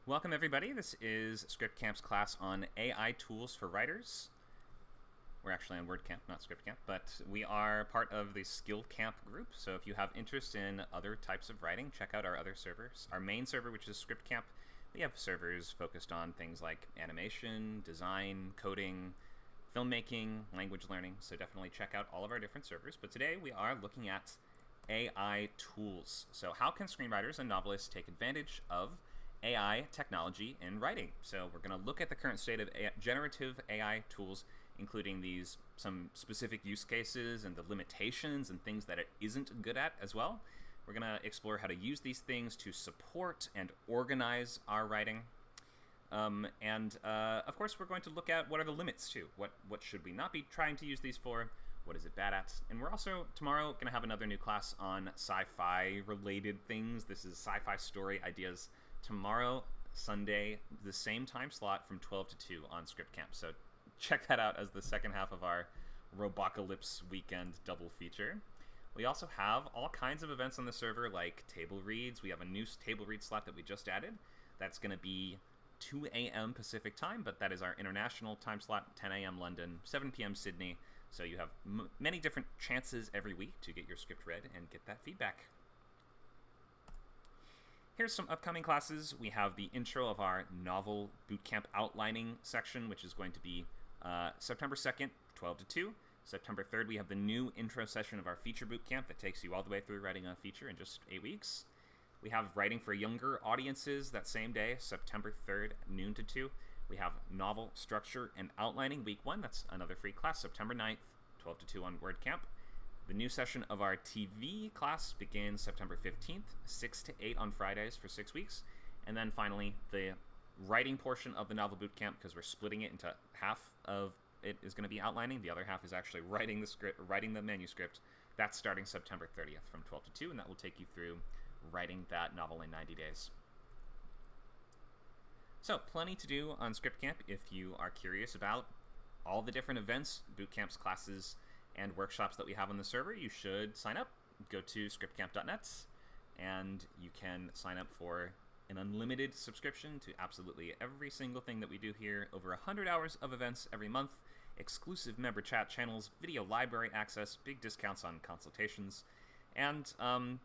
Welcome, everybody. This is Script Camp's class on AI tools for writers. We're actually on WordCamp, not Script Camp, but we are part of the Skill Camp group. So if you have interest in other types of writing, check out our other servers. Our main server, which is Script Camp, we have servers focused on things like animation, design, coding, filmmaking, language learning. So definitely check out all of our different servers. But today we are looking at AI tools. So how can screenwriters and novelists take advantage of AI technology in writing? So we're going to look at the current state of generative AI tools, including some specific use cases and the limitations and things that it isn't good at as well. We're going to explore how to use these things to support and organize our writing. Of course, we're going to look at what are the limits too. What should we not be trying to use these for? What is it bad at? And we're also, tomorrow, going to have another new class on sci-fi related things. This is sci-fi story ideas. Tomorrow, Sunday, the same time slot from 12 to 2 on Script Camp. So check that out as the second half of our Robocalypse weekend double feature. We also have all kinds of events on the server, like table reads. We have a new table read slot that we just added. That's going to be 2 a.m. Pacific time, but that is our international time slot, 10 a.m. London, 7 p.m. Sydney. So you have many different chances every week to get your script read and get that feedback. Here's some upcoming classes. We have the intro of our novel bootcamp outlining section, which is going to be September 2nd, 12 to 2. September 3rd, we have the new intro session of our feature bootcamp that takes you all the way through writing a feature in just 8 weeks. We have writing for younger audiences that same day, September 3rd, noon to 2. We have novel structure and outlining week 1. That's another free class, September 9th, 12 to 2 on WordCamp. The new session of our TV class begins September 15th, 6 to 8 on Fridays for 6 weeks. And then finally, the writing portion of the novel bootcamp, because we're splitting it into half of it is going to be outlining. The other half is actually writing the script, writing the manuscript. That's starting September 30th from 12 to 2, and that will take you through writing that novel in 90 days. So plenty to do on Script Camp if you are curious about all the different events, bootcamps, classes, and workshops that we have on the server. You should sign up. Go to scriptcamp.net, and you can sign up for an unlimited subscription to absolutely every single thing that we do here. Over 100 hours of events every month, exclusive member chat channels, video library access, big discounts on consultations, and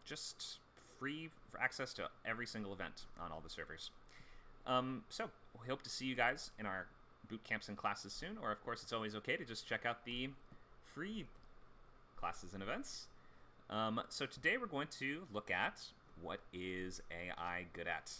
just free access to every single event on all the servers. So we hope to see you guys in our boot camps and classes soon, or of course it's always okay to just check out the free classes and events. So today we're going to look at what is AI good at,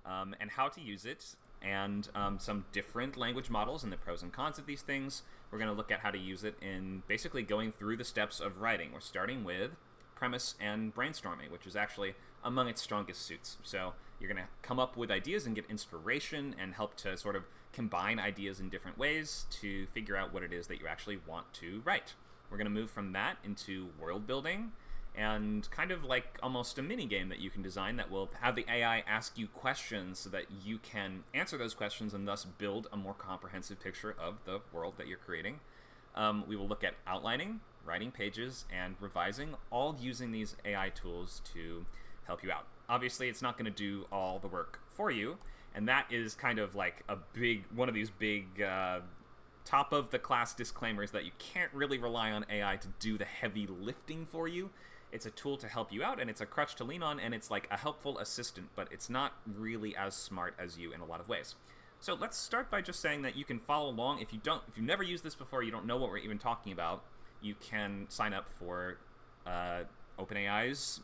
and how to use it, and some different language models and the pros and cons of these things. We're going to look at how to use it in basically going through the steps of writing. We're starting with premise and brainstorming, which is actually among its strongest suits. So you're going to come up with ideas and get inspiration and help to sort of combine ideas in different ways to figure out what it is that you actually want to write. We're going to move from that into world building and kind of like almost a mini game that you can design that will have the AI ask you questions so that you can answer those questions and thus build a more comprehensive picture of the world that you're creating. We will look at outlining, writing pages, and revising, all using these AI tools to help you out. Obviously, it's not going to do all the work for you, and that is kind of like one of these big top of the class disclaimers that you can't really rely on AI to do the heavy lifting for you. It's a tool to help you out, and it's a crutch to lean on, and it's like a helpful assistant, but it's not really as smart as you in a lot of ways. So let's start by just saying that you can follow along. If you've never used this before, you don't know what we're even talking about, you can sign up for OpenAI's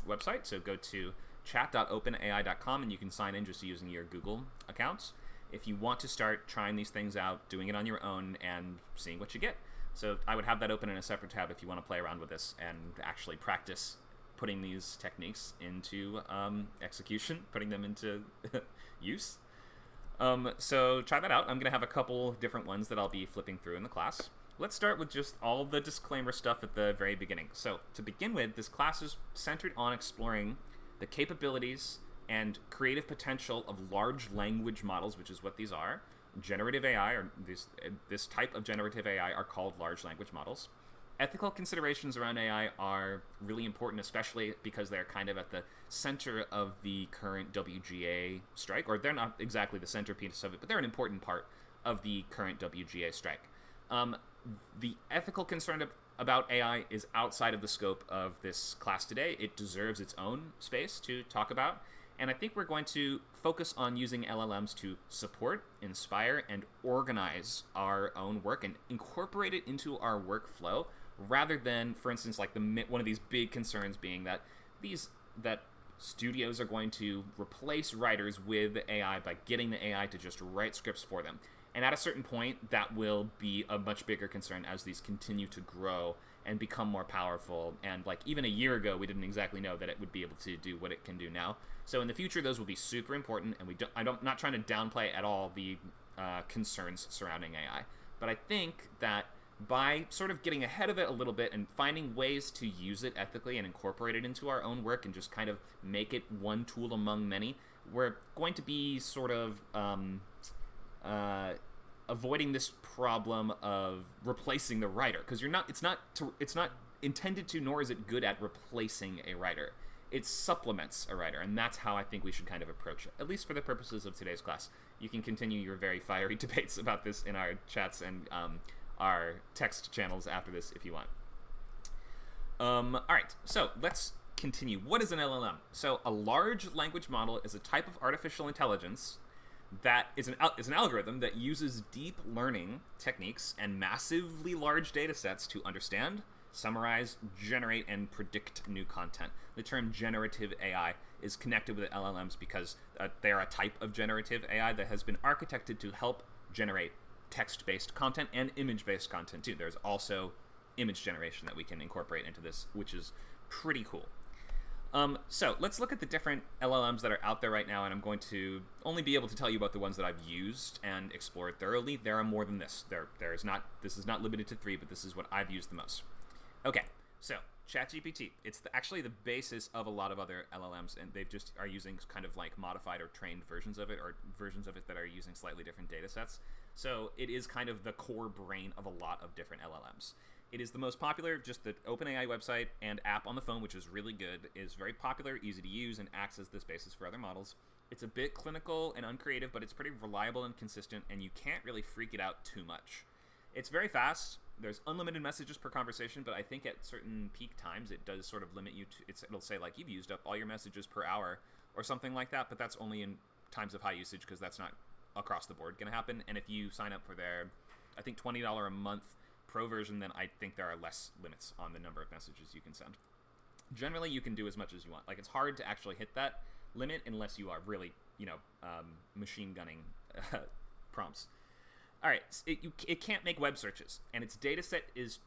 website. So go to chat.openai.com and you can sign in just using your Google account if you want to start trying these things out, doing it on your own, and seeing what you get. So I would have that open in a separate tab if you want to play around with this and actually practice putting these techniques into execution, putting them into use. So try that out. I'm going to have a couple different ones that I'll be flipping through in the class. Let's start with just all the disclaimer stuff at the very beginning. So to begin with, this class is centered on exploring the capabilities and creative potential of large language models, which is what these are. Generative AI, or this type of generative AI, are called large language models. ethical considerations around AI are really important, especially because they're kind of at the center of the current WGA strike, or they're not exactly the centerpiece of it, but they're an important part of the current WGA strike. The ethical concern about AI is outside of the scope of this class today. It deserves its own space to talk about, and I think we're going to focus on using LLMs to support, inspire, and organize our own work and incorporate it into our workflow, rather than, for instance, like one of these big concerns being that studios are going to replace writers with AI by getting the AI to just write scripts for them. And at a certain point, that will be a much bigger concern as these continue to grow and become more powerful. And like even a year ago, we didn't exactly know that it would be able to do what it can do now. So in the future, those will be super important. And I'm not trying to downplay at all the concerns surrounding AI. But I think that by sort of getting ahead of it a little bit and finding ways to use it ethically and incorporate it into our own work and just kind of make it one tool among many, we're going to be sort of avoiding this problem of replacing the writer, because it's not intended to, nor is it good at replacing a writer. It supplements a writer, and that's how I think we should kind of approach it, at least for the purposes of today's class. You can continue your very fiery debates about this in our chats and our text channels after this if you want. All right, so let's continue. What is an LLM? So a large language model is a type of artificial intelligence that is an algorithm that uses deep learning techniques and massively large data sets to understand, summarize, generate, and predict new content. The term generative AI is connected with LLMs because they are a type of generative AI that has been architected to help generate text-based content and image-based content too. There's also image generation that we can incorporate into this, which is pretty cool. So let's look at the different LLMs that are out there right now, and I'm going to only be able to tell you about the ones that I've used and explored thoroughly. There are more than this. This is not limited to 3, but this is what I've used the most. Okay, so ChatGPT. It's actually the basis of a lot of other LLMs, and they just are using kind of like modified or trained versions of it, or versions of it that are using slightly different data sets. So it is kind of the core brain of a lot of different LLMs. It is the most popular. Just the OpenAI website and app on the phone, which is really good, is very popular, easy to use, and acts as this basis for other models. It's a bit clinical and uncreative, but it's pretty reliable and consistent, and you can't really freak it out too much. It's very fast. There's unlimited messages per conversation, but I think at certain peak times it does sort of limit you to, it'll say like you've used up all your messages per hour or something like that, but that's only in times of high usage because that's not across the board going to happen. And if you sign up for their, I think $20 a month Pro version, then I think there are less limits on the number of messages you can send. Generally, you can do as much as you want. Like, it's hard to actually hit that limit unless you are really, machine gunning prompts. All right, it can't make web searches, and its data set is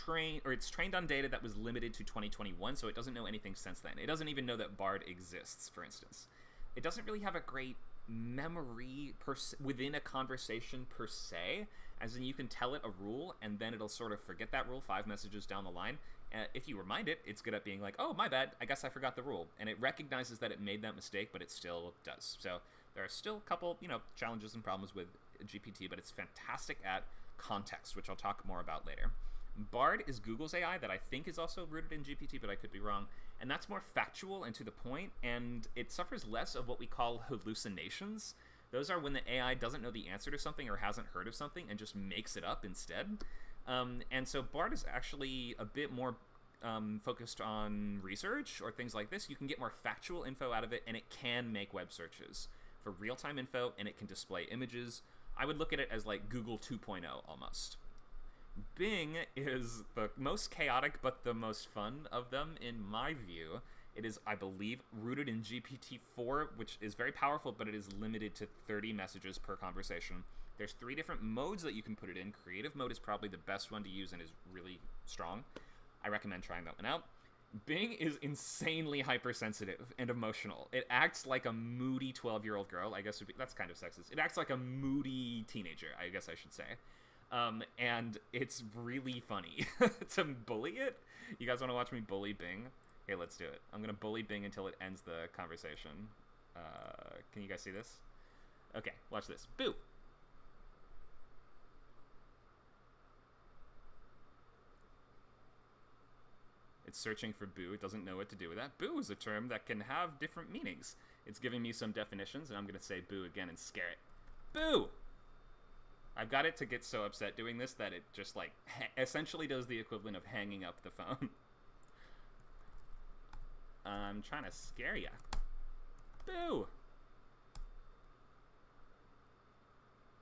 it's trained on data that was limited to 2021, so it doesn't know anything since then. It doesn't even know that Bard exists, for instance. It doesn't really have a great memory within a conversation per se, as in you can tell it a rule and then it'll sort of forget that rule 5 messages down the line. If you remind it, it's good at being like, oh, my bad, I guess I forgot the rule, and it recognizes that it made that mistake, but it still does. So there are still a couple challenges and problems with GPT, but it's fantastic at context, which I'll talk more about later. Bard is Google's AI that I think is also rooted in GPT, but I could be wrong. And that's more factual and to the point, and it suffers less of what we call hallucinations. Those are when the AI doesn't know the answer to something or hasn't heard of something and just makes it up instead. And so Bard is actually a bit more focused on research or things like this. You can get more factual info out of it, and it can make web searches for real-time info, and it can display images. I would look at it as like Google 2.0 almost. Bing is the most chaotic but the most fun of them in my view. It is, I believe, rooted in GPT-4, which is very powerful, but it is limited to 30 messages per conversation. There's 3 different modes that you can put it in. Creative mode is probably the best one to use and is really strong. I recommend trying that one out. Bing is insanely hypersensitive and emotional. It acts like a moody 12-year-old girl, I guess that's kind of sexist. It acts like a moody teenager, I guess I should say. And it's really funny to bully it. You guys want to watch me bully Bing? Okay, let's do it. I'm going to bully Bing until it ends the conversation. Can you guys see this? Okay, watch this. Boo! It's searching for boo. It doesn't know what to do with that. Boo is a term that can have different meanings. It's giving me some definitions, and I'm going to say boo again and scare it. Boo! I've got it to get so upset doing this that it just, like, essentially does the equivalent of hanging up the phone. I'm trying to scare ya. Boo!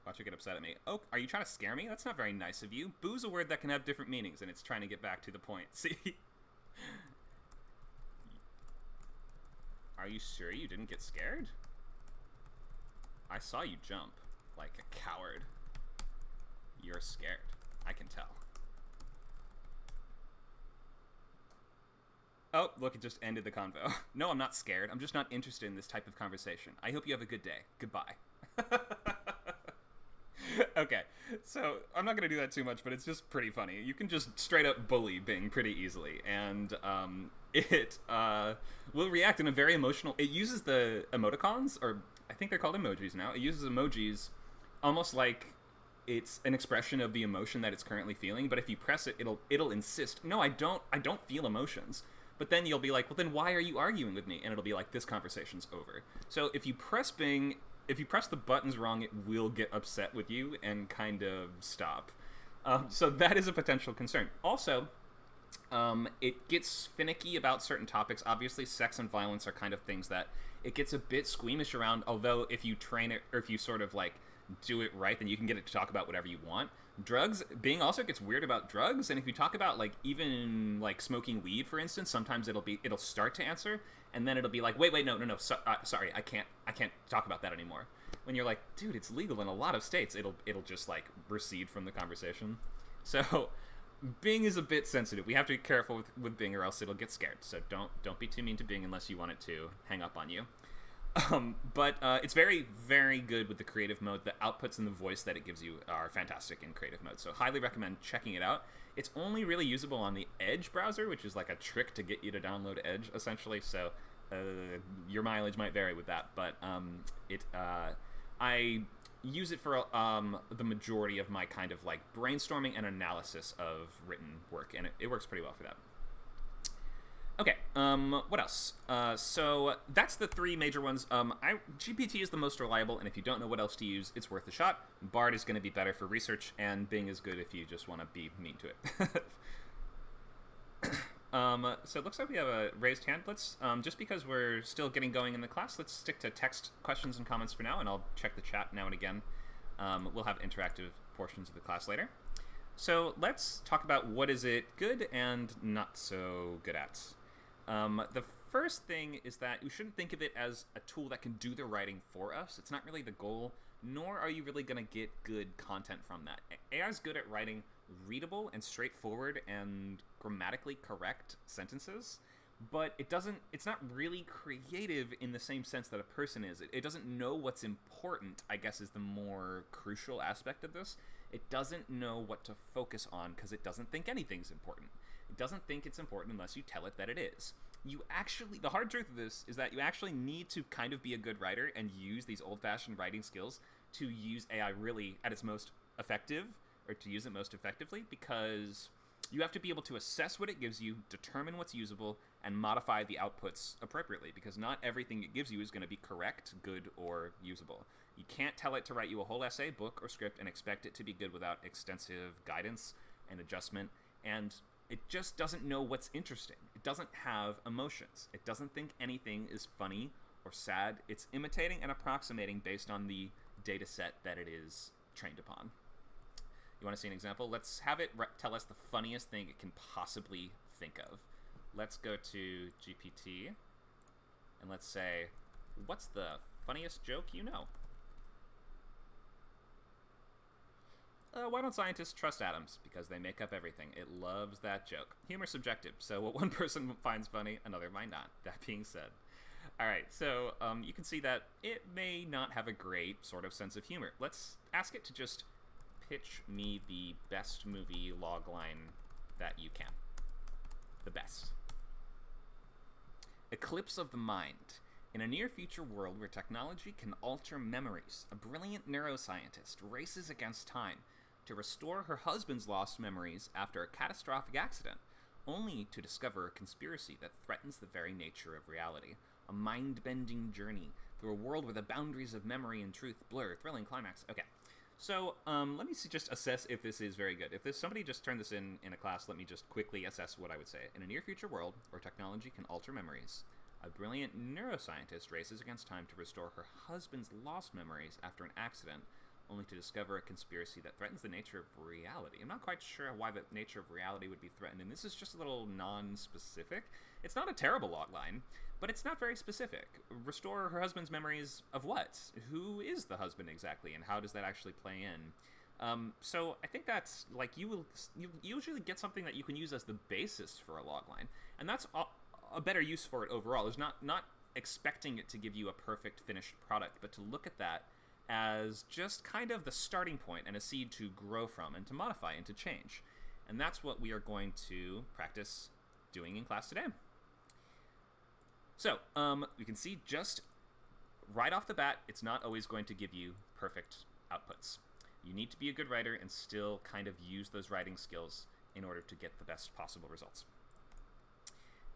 Watch it get upset at me. Oh, are you trying to scare me? That's not very nice of you. Boo's a word that can have different meanings, and it's trying to get back to the point. See? Are you sure you didn't get scared? I saw you jump like a coward. You're scared. I can tell. Oh, look, it just ended the convo. No, I'm not scared. I'm just not interested in this type of conversation. I hope you have a good day. Goodbye. Okay, so I'm not going to do that too much, but it's just pretty funny. You can just straight up bully Bing pretty easily, and it will react in a very emotional... It uses the emoticons, or I think they're called emojis now. It uses emojis almost like it's an expression of the emotion that it's currently feeling, but if you press it, it'll insist, no, I don't feel emotions. But then you'll be like, well, then why are you arguing with me? And it'll be like, this conversation's over. So if you press Bing... If you press the buttons wrong, it will get upset with you and kind of stop. So that is a potential concern. Also, it gets finicky about certain topics. Obviously, sex and violence are kind of things that it gets a bit squeamish around, although if you train it, or if you sort of, like, do it right, then you can get it to talk about whatever you want. Drugs, Bing also gets weird about drugs, and if you talk about, like, even, like, smoking weed, for instance, sometimes it'll start to answer, and then it'll be like, wait, no, sorry, I can't talk about that anymore. When you're like, dude, it's legal in a lot of states, it'll just, like, recede from the conversation. So, Bing is a bit sensitive. We have to be careful with Bing, or else it'll get scared. So don't be too mean to Bing unless you want it to hang up on you. But it's very, very good with the creative mode. The outputs and the voice that it gives you are fantastic in creative mode, so highly recommend checking it out. It's only really usable on the Edge browser, which is like a trick to get you to download Edge, essentially, so your mileage might vary with that, but I use it for the majority of my kind of like brainstorming and analysis of written work, and it works pretty well for that. Okay, what else? So that's the three major ones. GPT is the most reliable, and if you don't know what else to use, it's worth a shot. Bard is going to be better for research, and Bing is good if you just want to be mean to it. So it looks like we have a raised hand. Let's, just because we're still getting going in the class, let's stick to text questions and comments for now, and I'll check the chat now and again. We'll have interactive portions of the class later. So let's talk about what is it good and not so good at. The first thing is that you shouldn't think of it as a tool that can do the writing for us. It's not really the goal, nor are you really going to get good content from that. AI is good at writing readable and straightforward and grammatically correct sentences, but it's not really creative in the same sense that a person is. It doesn't know what's important, I guess, is the more crucial aspect of this. It doesn't know what to focus on because it doesn't think anything's important. It doesn't think it's important unless you tell it that it is. The hard truth of this is that you actually need to kind of be a good writer and use these old-fashioned writing skills to use AI really at its most effective, or to use it most effectively, because you have to be able to assess what it gives you, determine what's usable, and modify the outputs appropriately, because not everything it gives you is going to be correct, good, or usable. You can't tell it to write you a whole essay, book, or script and expect it to be good without extensive guidance and adjustment, and it just doesn't know what's interesting. It doesn't have emotions. It doesn't think anything is funny or sad. It's imitating and approximating based on the data set that it is trained upon. You want to see an example? Let's have it tell us the funniest thing it can possibly think of. Let's go to GPT, and let's say, what's the funniest joke you know? Why don't scientists trust atoms? Because they make up everything. It loves that joke. Humor's subjective, so what one person finds funny, another might not. That being said. Alright, so you can see that it may not have a great sort of sense of humor. Let's ask it to just pitch me the best movie logline that you can. The best. Eclipse of the mind. In a near-future world where technology can alter memories, a brilliant neuroscientist races against time to restore her husband's lost memories after a catastrophic accident. only to discover a conspiracy that threatens the very nature of reality. A mind-bending journey through a world where the boundaries of memory and truth blur. Thrilling climax. Okay. So, let me just assess if this is very good. If somebody just turned this in a class, let me just quickly assess what I would say. In a near-future world where technology can alter memories, a brilliant neuroscientist races against time to restore her husband's lost memories after an accident, only to discover a conspiracy that threatens the nature of reality. I'm not quite sure why the nature of reality would be threatened, and this is just a little non-specific. It's not a terrible logline, but it's not very specific. Restore her husband's memories of what? Who is the husband exactly, and how does that actually play in? So I think that's, like, you usually get something that you can use as the basis for a logline, and that's a better use for it overall, is not expecting it to give you a perfect finished product, but to look at that as just kind of the starting point and a seed to grow from and to modify and to change. And that's what we are going to practice doing in class today. So, you can see just right off the bat, it's not always going to give you perfect outputs. You need to be a good writer and still kind of use those writing skills in order to get the best possible results.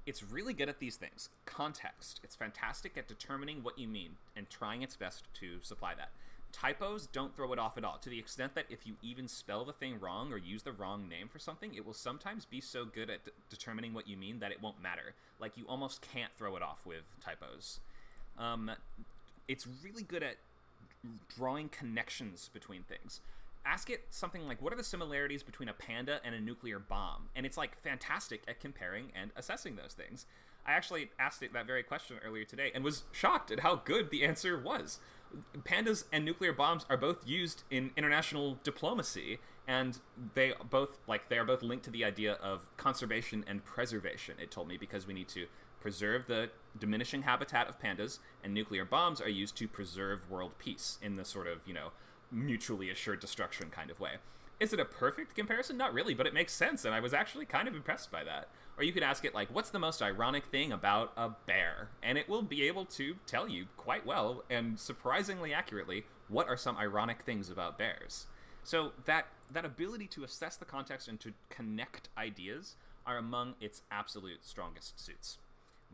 It's really good at these things. Context. It's fantastic at determining what you mean and trying its best to supply that. Typos don't throw it off at all, to the extent that if you even spell the thing wrong or use the wrong name for something, it will sometimes be so good at determining what you mean that it won't matter. Like, you almost can't throw it off with typos. It's really good at drawing connections between things. Ask it something like, what are the similarities between a panda and a nuclear bomb? And it's, like, fantastic at comparing and assessing those things. I actually asked it that very question earlier today and was shocked at how good the answer was. Pandas and nuclear bombs are both used in international diplomacy, and they are both linked to the idea of conservation and preservation, it told me, because we need to preserve the diminishing habitat of pandas, and nuclear bombs are used to preserve world peace in the sort of, mutually assured destruction kind of way. Is it a perfect comparison? Not really, but it makes sense, and I was actually kind of impressed by that. Or you could ask it, like, what's the most ironic thing about a bear? And it will be able to tell you quite well, and surprisingly accurately, what are some ironic things about bears. So that ability to assess the context and to connect ideas are among its absolute strongest suits.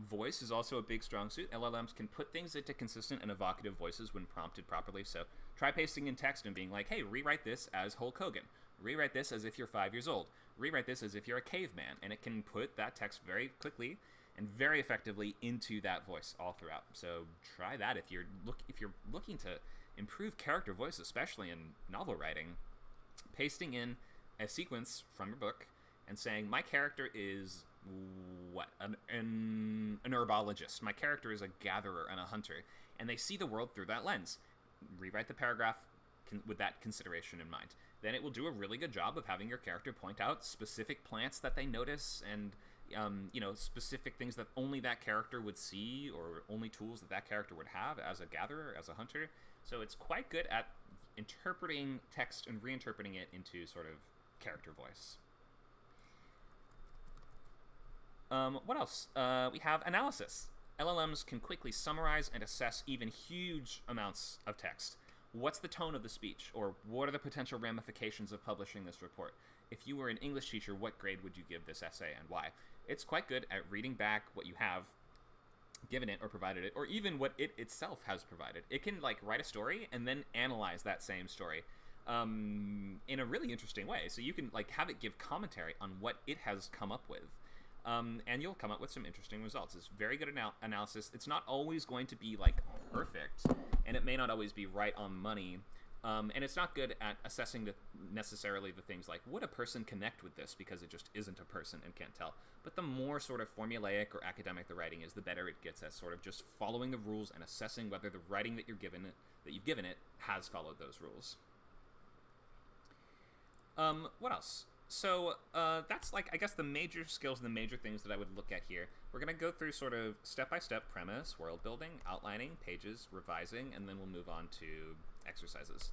Voice is also a big strong suit. LLMs can put things into consistent and evocative voices when prompted properly, so try pasting in text and being like, hey, rewrite this as Hulk Hogan. Rewrite this as if you're 5 years old. Rewrite this as if you're a caveman. And it can put that text very quickly and very effectively into that voice all throughout. So try that if you're looking to improve character voice, especially in novel writing. Pasting in a sequence from your book and saying, my character is an herbologist. My character is a gatherer and a hunter. And they see the world through that lens. Rewrite the paragraph with that consideration in mind. Then it will do a really good job of having your character point out specific plants that they notice and, specific things that only that character would see or only tools that that character would have as a gatherer, as a hunter. So it's quite good at interpreting text and reinterpreting it into sort of character voice. What else? We have analysis. LLMs can quickly summarize and assess even huge amounts of text. What's the tone of the speech? Or what are the potential ramifications of publishing this report? If you were an English teacher, what grade would you give this essay and why? It's quite good at reading back what you have given it or provided it, or even what it itself has provided. It can, write a story and then analyze that same story in a really interesting way. So you can, have it give commentary on what it has come up with. And you'll come up with some interesting results. It's very good analysis. It's not always going to be, perfect, and it may not always be right on money. And it's not good at assessing necessarily the things like, would a person connect with this, because it just isn't a person and can't tell. But the more sort of formulaic or academic the writing is, the better it gets at sort of just following the rules and assessing whether the writing that you've given it has followed those rules. What else? So that's I guess the major skills and the major things that I would look at here. We're going to go through sort of step-by-step premise, world building, outlining, pages, revising, and then we'll move on to exercises.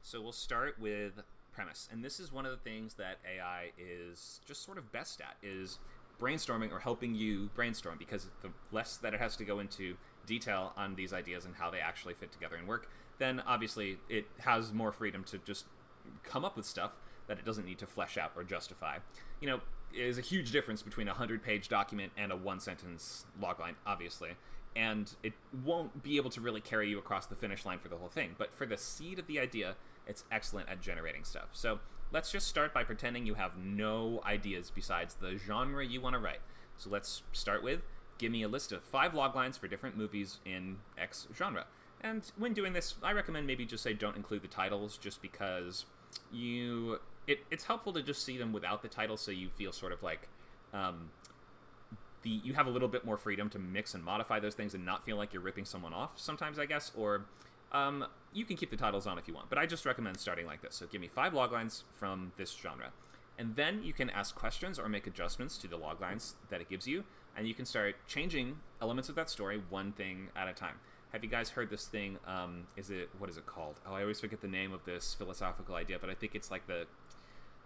So we'll start with premise. And this is one of the things that AI is just sort of best at, is brainstorming or helping you brainstorm, because the less that it has to go into detail on these ideas and how they actually fit together and work, then obviously it has more freedom to just come up with stuff that it doesn't need to flesh out or justify. is a huge difference between a 100-page document and a one-sentence logline, obviously. And it won't be able to really carry you across the finish line for the whole thing. But for the seed of the idea, it's excellent at generating stuff. So let's just start by pretending you have no ideas besides the genre you want to write. So let's start with, give me a list of 5 loglines for different movies in X genre. And when doing this, I recommend maybe just say don't include the titles, just because it's helpful to just see them without the title, so you feel sort of like you have a little bit more freedom to mix and modify those things and not feel like you're ripping someone off sometimes, I guess. Or you can keep the titles on if you want, but I just recommend starting like this. So give me 5 loglines from this genre. And then you can ask questions or make adjustments to the loglines that it gives you, and you can start changing elements of that story one thing at a time. Have you guys heard this thing? What is it called? Oh, I always forget the name of this philosophical idea, but I think it's like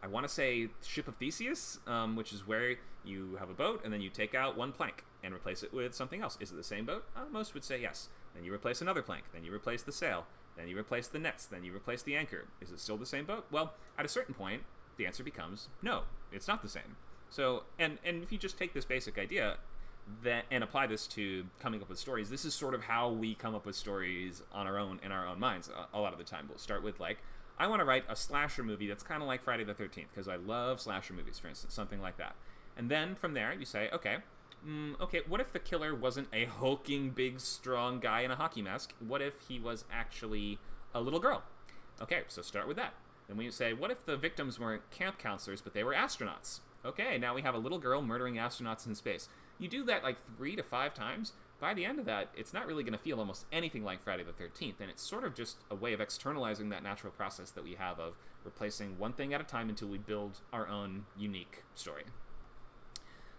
I want to say Ship of Theseus, which is where you have a boat and then you take out one plank and replace it with something else. Is it the same boat? Most would say yes. Then you replace another plank. Then you replace the sail. Then you replace the nets. Then you replace the anchor. Is it still the same boat? Well, at a certain point, the answer becomes no, it's not the same. So, and if you just take this basic idea and apply this to coming up with stories, this is sort of how we come up with stories on our own, in our own minds. A lot of the time, we'll start with like, I want to write a slasher movie that's kind of like Friday the 13th, because I love slasher movies, for instance, something like that. And then from there, you say, okay, what if the killer wasn't a hulking, big, strong guy in a hockey mask? What if he was actually a little girl? Okay, so start with that. Then we say, what if the victims weren't camp counselors, but they were astronauts? Okay, now we have a little girl murdering astronauts in space. You do that like 3 to 5 times. By the end of that, it's not really going to feel almost anything like Friday the 13th, and it's sort of just a way of externalizing that natural process that we have of replacing one thing at a time until we build our own unique story.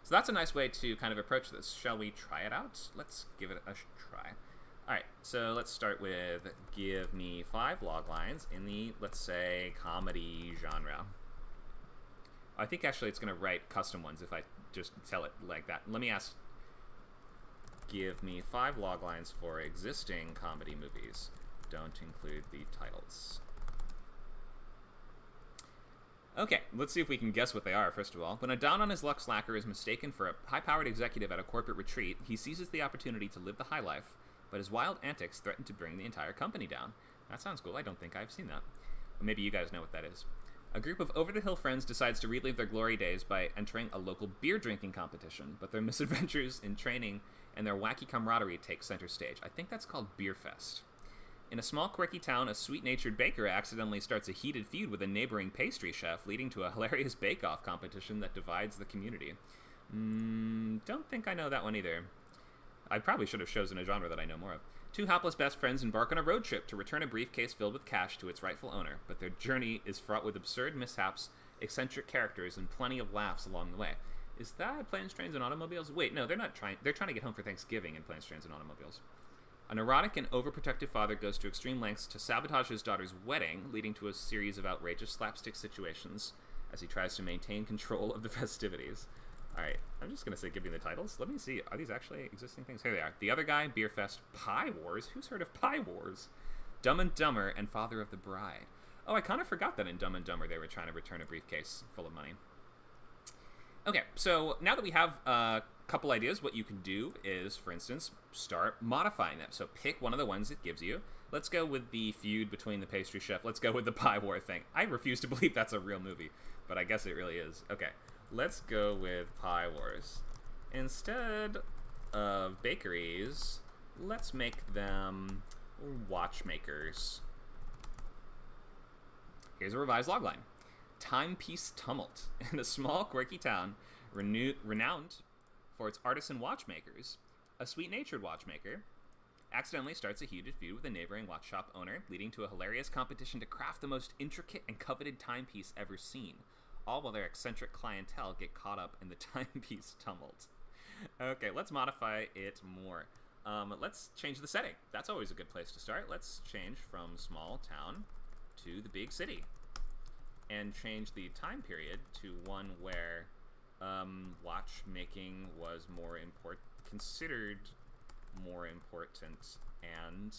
So that's a nice way to kind of approach this. Shall we try it out? Let's give it a try. All right, so let's start with give me 5 loglines in the, let's say, comedy genre. I think actually it's going to write custom ones if I just tell it like that. Let me ask, give me 5 loglines for existing comedy movies. Don't include the titles. Okay, let's see if we can guess what they are, first of all. When a down-on-his-luck slacker is mistaken for a high-powered executive at a corporate retreat, he seizes the opportunity to live the high life, but his wild antics threaten to bring the entire company down. That sounds cool. I don't think I've seen that. Or maybe you guys know what that is. A group of over-the-hill friends decides to relive their glory days by entering a local beer-drinking competition, but their misadventures in training and their wacky camaraderie take center stage. I think that's called Beer Fest. In a small, quirky town, a sweet-natured baker accidentally starts a heated feud with a neighboring pastry chef, leading to a hilarious bake-off competition that divides the community. Don't think I know that one either. I probably should have chosen a genre that I know more of. 2 hapless best friends embark on a road trip to return a briefcase filled with cash to its rightful owner, but their journey is fraught with absurd mishaps, eccentric characters, and plenty of laughs along the way. Is that Planes, Trains, and Automobiles? Wait, no, they're not trying. They're trying to get home for Thanksgiving in Planes, Trains, and Automobiles. A neurotic and overprotective father goes to extreme lengths to sabotage his daughter's wedding, leading to a series of outrageous slapstick situations as he tries to maintain control of the festivities. Alright, I'm just going to say give me the titles. Let me see. Are these actually existing things? Here they are. The Other Guy, Beer Fest, Pie Wars. Who's heard of Pie Wars? Dumb and Dumber, and Father of the Bride. Oh, I kind of forgot that in Dumb and Dumber they were trying to return a briefcase full of money. Okay, so now that we have a couple ideas, what you can do is, for instance, start modifying them. So pick one of the ones it gives you. Let's go with the feud between the pastry chef. Let's go with the Pie War thing. I refuse to believe that's a real movie, but I guess it really is. Okay, let's go with Pie Wars. Instead of bakeries, let's make them watchmakers. Here's a revised logline. Timepiece tumult. In a small, quirky town renowned for its artisan watchmakers, a sweet-natured watchmaker accidentally starts a heated feud with a neighboring watch shop owner, leading to a hilarious competition to craft the most intricate and coveted timepiece ever seen, all while their eccentric clientele get caught up in the timepiece tumult. Okay, let's modify it more. Let's change the setting. That's always a good place to start. Let's change from small town to the big city, and change the time period to one where watchmaking was considered more important, and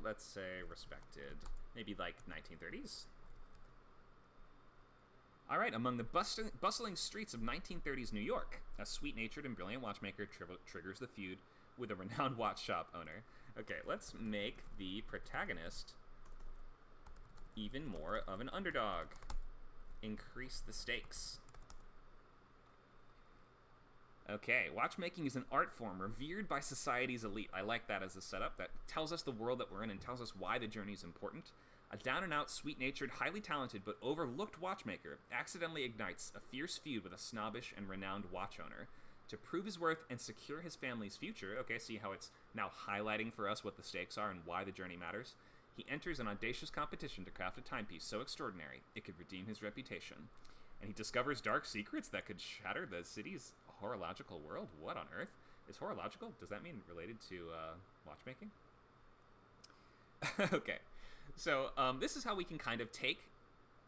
let's say respected. Maybe like 1930s. All right, among the bustling streets of 1930s New York, a sweet-natured and brilliant watchmaker triggers the feud with a renowned watch shop owner. Okay, let's make the protagonist even more of an underdog. Increase the stakes. Okay, watchmaking is an art form revered by society's elite. I like that as a setup. That tells us the world that we're in and tells us why the journey is important. A down-and-out, sweet-natured, highly talented, but overlooked watchmaker accidentally ignites a fierce feud with a snobbish and renowned watch owner. To prove his worth and secure his family's future, okay, see how it's now highlighting for us what the stakes are and why the journey matters? He enters an audacious competition to craft a timepiece so extraordinary it could redeem his reputation. And he discovers dark secrets that could shatter the city's horological world. What on earth? Is horological? Does that mean related to watchmaking? Okay. So this is how we can kind of take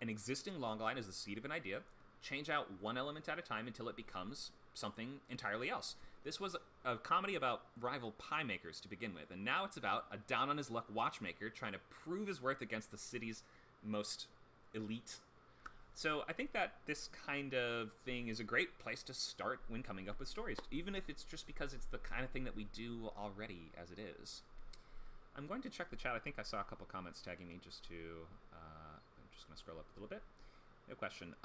an existing logline as the seed of an idea, change out one element at a time until it becomes something entirely else. This was a comedy about rival pie makers to begin with, and now it's about a down-on-his-luck watchmaker trying to prove his worth against the city's most elite. So I think that this kind of thing is a great place to start when coming up with stories, even if it's just because it's the kind of thing that we do already as it is. I'm going to check the chat. I think I saw a couple comments tagging me just to... I'm just going to scroll up a little bit. No question.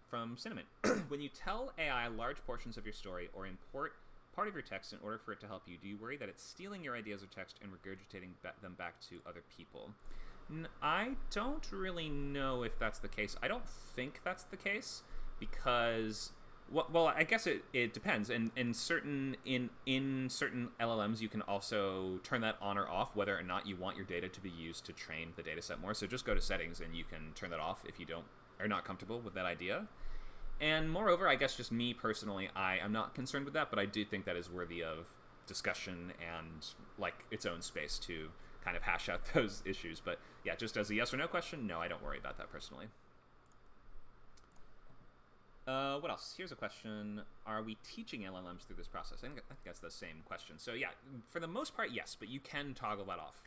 From Cinnamon. When you tell AI large portions of your story or import part of your text in order for it to help you, do you worry that it's stealing your ideas or text and regurgitating them back to other people? I don't really know if that's the case. I don't think that's the case because... Well, I guess it depends. In certain LLMs, you can also turn that on or off, whether or not you want your data to be used to train the data set more. So just go to settings and you can turn that off if you are not comfortable with that idea. And moreover, I guess just me personally, I am not concerned with that, but I do think that is worthy of discussion and like its own space to kind of hash out those issues. But yeah, just as a yes or no question, no, I don't worry about that personally. What else? Here's a question. Are we teaching LLMs through this process? I think that's the same question. So yeah, for the most part, yes, but you can toggle that off.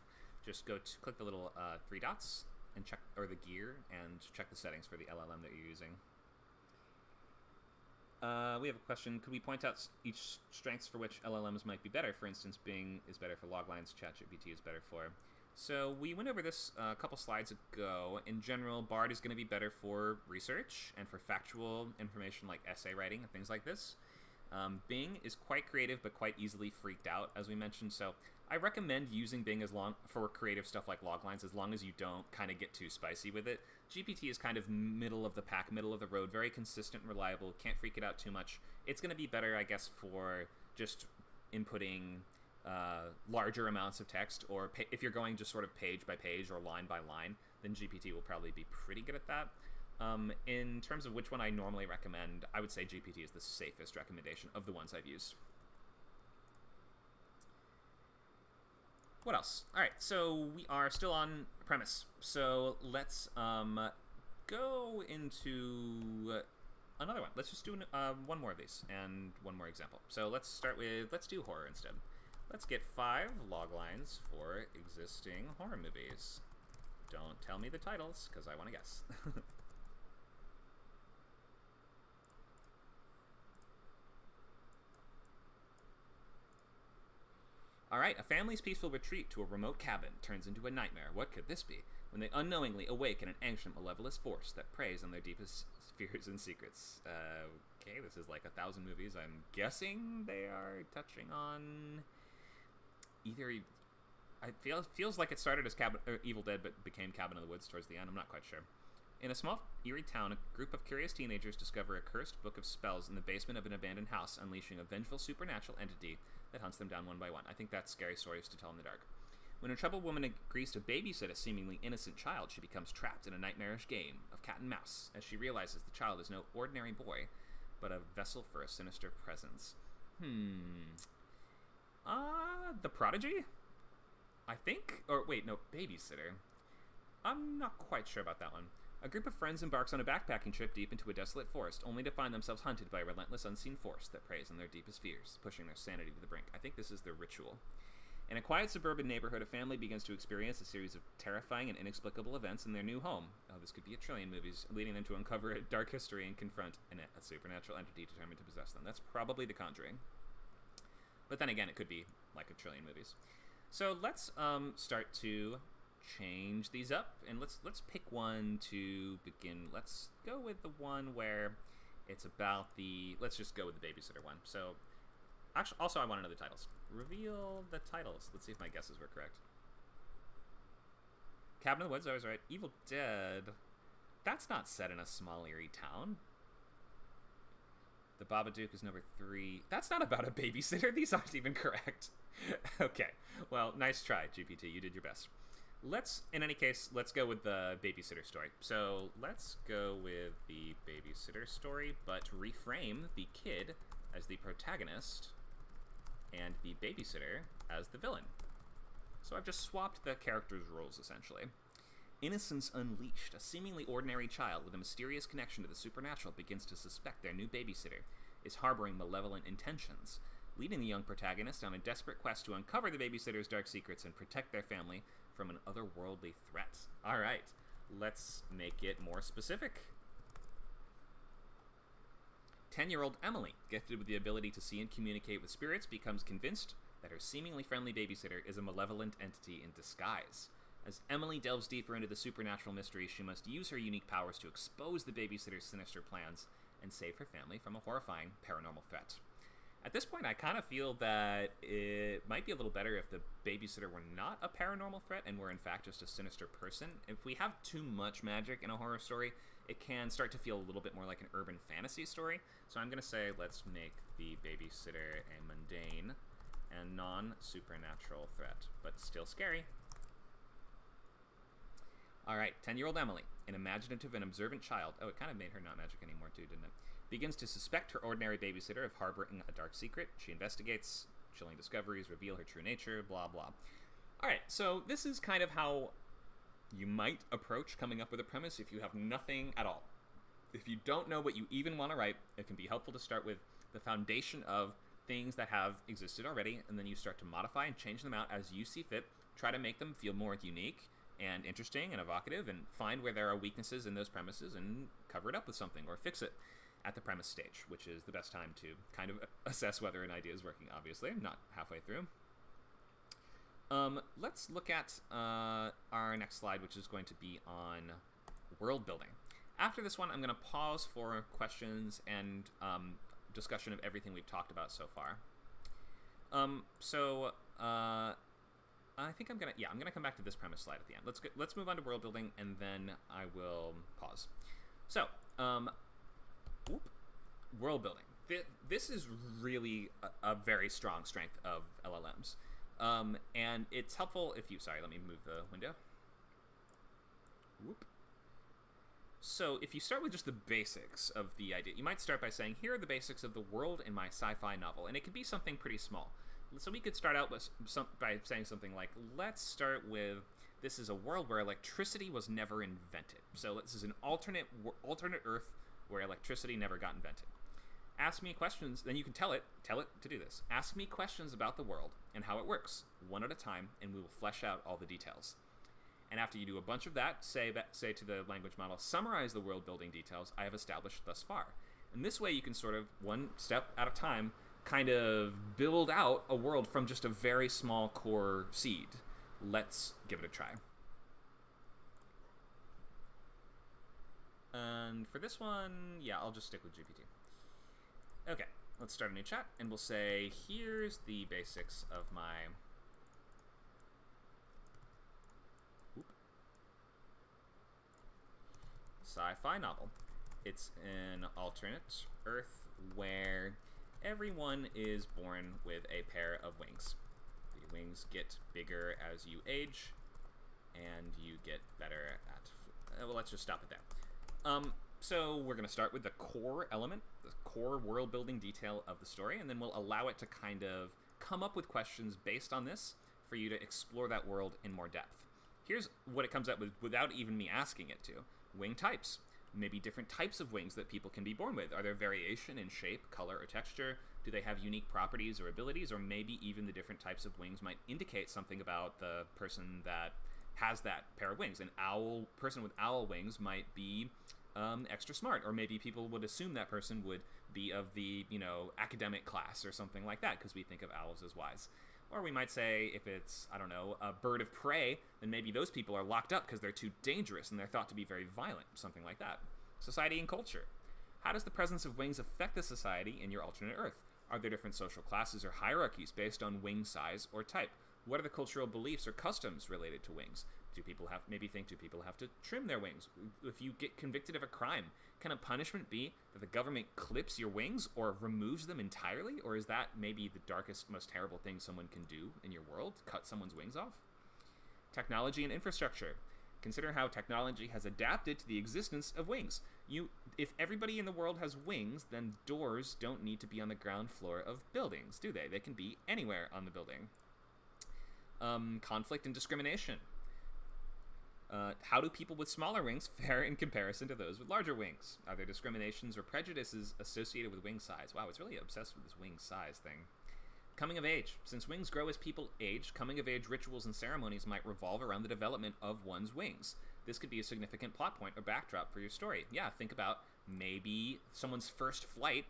Just click the little 3 dots and check, or the gear, and check the settings for the LLM that you're using. We have a question. Could we point out each strengths for which LLMs might be better? For instance, Bing is better for log lines, ChatGPT is better for... So we went over this a couple slides ago. In general, Bard is going to be better for research and for factual information like essay writing and things like this. Bing is quite creative but quite easily freaked out, as we mentioned. So I recommend using Bing for creative stuff like log lines as long as you don't kind of get too spicy with it. GPT is kind of middle of the pack, middle of the road, very consistent and reliable. Can't freak it out too much. It's going to be better, I guess, for just inputting... larger amounts of text, or if you're going just sort of page by page or line by line, then GPT will probably be pretty good at that. In terms of which one I normally recommend, I would say GPT is the safest recommendation of the ones I've used. What else? All right, so we are still on premise. So let's go into another one. Let's just do one more of these and one more example. So let's do horror instead. Let's get 5 log lines for existing horror movies. Don't tell me the titles, because I want to guess. Alright, a family's peaceful retreat to a remote cabin turns into a nightmare. What could this be? When they unknowingly awaken an ancient, malevolent force that preys on their deepest fears and secrets. Okay, this is like 1,000 movies. I'm guessing they are touching on... Either, it feels like it started as Evil Dead, but became Cabin in the Woods towards the end. I'm not quite sure. In a small, eerie town, a group of curious teenagers discover a cursed book of spells in the basement of an abandoned house, unleashing a vengeful supernatural entity that hunts them down one by one. I think that's scary stories to tell in the dark. When a troubled woman agrees to babysit a seemingly innocent child, she becomes trapped in a nightmarish game of cat and mouse, as she realizes the child is no ordinary boy, but a vessel for a sinister presence. The Prodigy? I think? Or wait, no, Babysitter. I'm not quite sure about that one. A group of friends embarks on a backpacking trip deep into a desolate forest, only to find themselves hunted by a relentless unseen force that preys on their deepest fears, pushing their sanity to the brink. I think this is The Ritual. In a quiet suburban neighborhood, a family begins to experience a series of terrifying and inexplicable events in their new home. Oh, this could be a trillion movies, leading them to uncover a dark history and confront a supernatural entity determined to possess them. That's probably The Conjuring. But then again, it could be like a trillion movies. So let's start to change these up, and let's pick one to begin. Let's go with the one where it's about the... Let's just go with the babysitter one. So, actually, also I want to know the titles. Reveal the titles. Let's see if my guesses were correct. Cabin in the Woods, I was right. Evil Dead. That's not set in a small, eerie town. The Babadook is number 3. That's not about a babysitter. These aren't even correct. Okay. Well, nice try, GPT. You did your best. In any case, let's go with the babysitter story. So let's go with the babysitter story, but reframe the kid as the protagonist and the babysitter as the villain. So I've just swapped the characters' roles, essentially. Innocence unleashed, a seemingly ordinary child with a mysterious connection to the supernatural begins to suspect their new babysitter is harboring malevolent intentions, leading the young protagonist on a desperate quest to uncover the babysitter's dark secrets and protect their family from an otherworldly threat. All right, let's make it more specific. 10-year-old Emily, gifted with the ability to see and communicate with spirits, becomes convinced that her seemingly friendly babysitter is a malevolent entity in disguise. As Emily delves deeper into the supernatural mystery, she must use her unique powers to expose the babysitter's sinister plans and save her family from a horrifying paranormal threat. At this point, I kind of feel that it might be a little better if the babysitter were not a paranormal threat and were in fact just a sinister person. If we have too much magic in a horror story, it can start to feel a little bit more like an urban fantasy story. So I'm going to say let's make the babysitter a mundane and non-supernatural threat, but still scary. All right, 10-year-old Emily, an imaginative and observant child. Oh, it kind of made her not magic anymore too, didn't it? Begins to suspect her ordinary babysitter of harboring a dark secret. She investigates. Chilling discoveries reveal her true nature, blah, blah. All right, so this is kind of how you might approach coming up with a premise if you have nothing at all. If you don't know what you even want to write, it can be helpful to start with the foundation of things that have existed already, and then you start to modify and change them out as you see fit. Try to make them feel more unique and interesting and evocative, and find where there are weaknesses in those premises and cover it up with something or fix it at the premise stage, which is the best time to kind of assess whether an idea is working, obviously, not halfway through. Let's look at our next slide, which is going to be on world building. After this one, I'm going to pause for questions and discussion of everything we've talked about so far. I think I'm gonna come back to this premise slide at the end. Let's move on to world building, and then I will pause. So, world building. This is really a very strong strength of LLMs, and it's helpful if you. Sorry, let me move the window. So, if you start with just the basics of the idea, you might start by saying, "Here are the basics of the world in my sci-fi novel," and it can be something pretty small. So we could start out with by saying something like, let's start with, this is a world where electricity was never invented. So this is an alternate Earth where electricity never got invented. Ask me questions, then you can tell it to do this. Ask me questions about the world and how it works, one at a time, and we will flesh out all the details. And after you do a bunch of that, say to the language model, summarize the world building details I have established thus far. And this way you can sort of, one step at a time, kind of build out a world from just a very small core seed. Let's give it a try. And for this one, yeah, I'll just stick with GPT. Okay, let's start a new chat, and we'll say, here's the basics of my sci-fi novel. It's an alternate Earth where everyone is born with a pair of wings. The wings get bigger as you age, and you get better at... well, let's just stop it there. So we're going to start with the core element, the core world-building detail of the story, and then we'll allow it to kind of come up with questions based on this for you to explore that world in more depth. Here's what it comes up with without even me asking it to. Wing types. Maybe different types of wings that people can be born with. Are there variation in shape, color, or texture? Do they have unique properties or abilities, or maybe even the different types of wings might indicate something about the person that has that pair of wings? An person with owl wings might be extra smart, or maybe people would assume that person would be of the, academic class or something like that, because we think of owls as wise. Or we might say, if it's, I don't know, a bird of prey, then maybe those people are locked up because they're too dangerous and they're thought to be very violent, something like that. Society and culture. How does the presence of wings affect the society in your alternate Earth? Are there different social classes or hierarchies based on wing size or type? What are the cultural beliefs or customs related to wings? Do people have to trim their wings? If you get convicted of a crime, can a punishment be that the government clips your wings or removes them entirely? Or is that maybe the darkest, most terrible thing someone can do in your world? Cut someone's wings off? Technology and infrastructure. Consider how technology has adapted to the existence of wings. If everybody in the world has wings, then doors don't need to be on the ground floor of buildings, do they? They can be anywhere on the building. Conflict and discrimination. How do people with smaller wings fare in comparison to those with larger wings? Are there discriminations or prejudices associated with wing size? Wow, it's really obsessed with this wing size thing. Coming of age. Since wings grow as people age, coming of age rituals and ceremonies might revolve around the development of one's wings. This could be a significant plot point or backdrop for your story. Yeah, think about maybe someone's first flight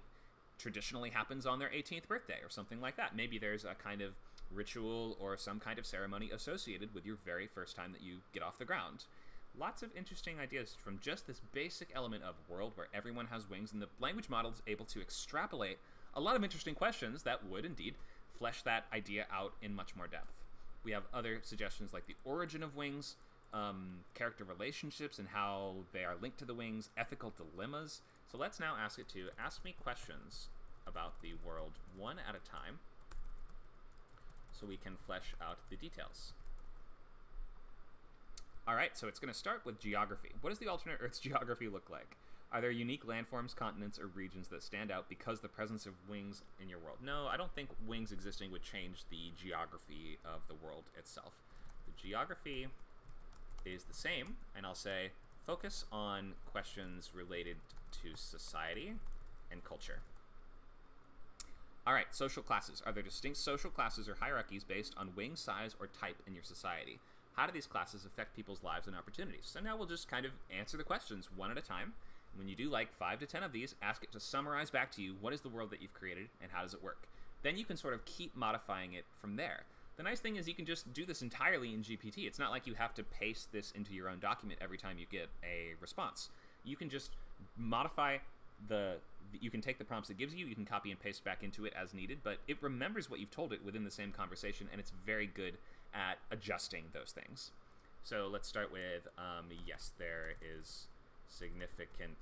traditionally happens on their 18th birthday or something like that. Maybe there's a kind of ritual or some kind of ceremony associated with your very first time that you get off the ground. Lots of interesting ideas from just this basic element of world where everyone has wings, and the language model is able to extrapolate a lot of interesting questions that would indeed flesh that idea out in much more depth. We have other suggestions like the origin of wings, character relationships and how they are linked to the wings, ethical dilemmas. So let's now ask it to ask me questions about the world one at a time, so we can flesh out the details. All right, so it's going to start with geography. What does the alternate Earth's geography look like? Are there unique landforms, continents, or regions that stand out because the presence of wings in your world? No, I don't think wings existing would change the geography of the world itself. The geography is the same, and I'll say focus on questions related to society and culture. All right, social classes. Are there distinct social classes or hierarchies based on wing size or type in your society? How do these classes affect people's lives and opportunities? So now we'll just kind of answer the questions one at a time. When you do like 5 to 10 of these, ask it to summarize back to you what is the world that you've created and how does it work. Then you can sort of keep modifying it from there. The nice thing is you can just do this entirely in GPT. It's not like you have to paste this into your own document every time you get a response. You can just modify you can take the prompts it gives you, you can copy and paste back into it as needed, but it remembers what you've told it within the same conversation, and it's very good at adjusting those things. So let's start with, yes, there is significant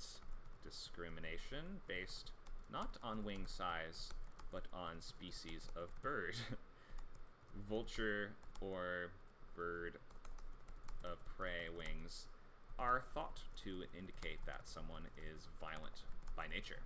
discrimination based not on wing size, but on species of bird. Vulture or bird of prey wings are thought to indicate that someone is violent by nature.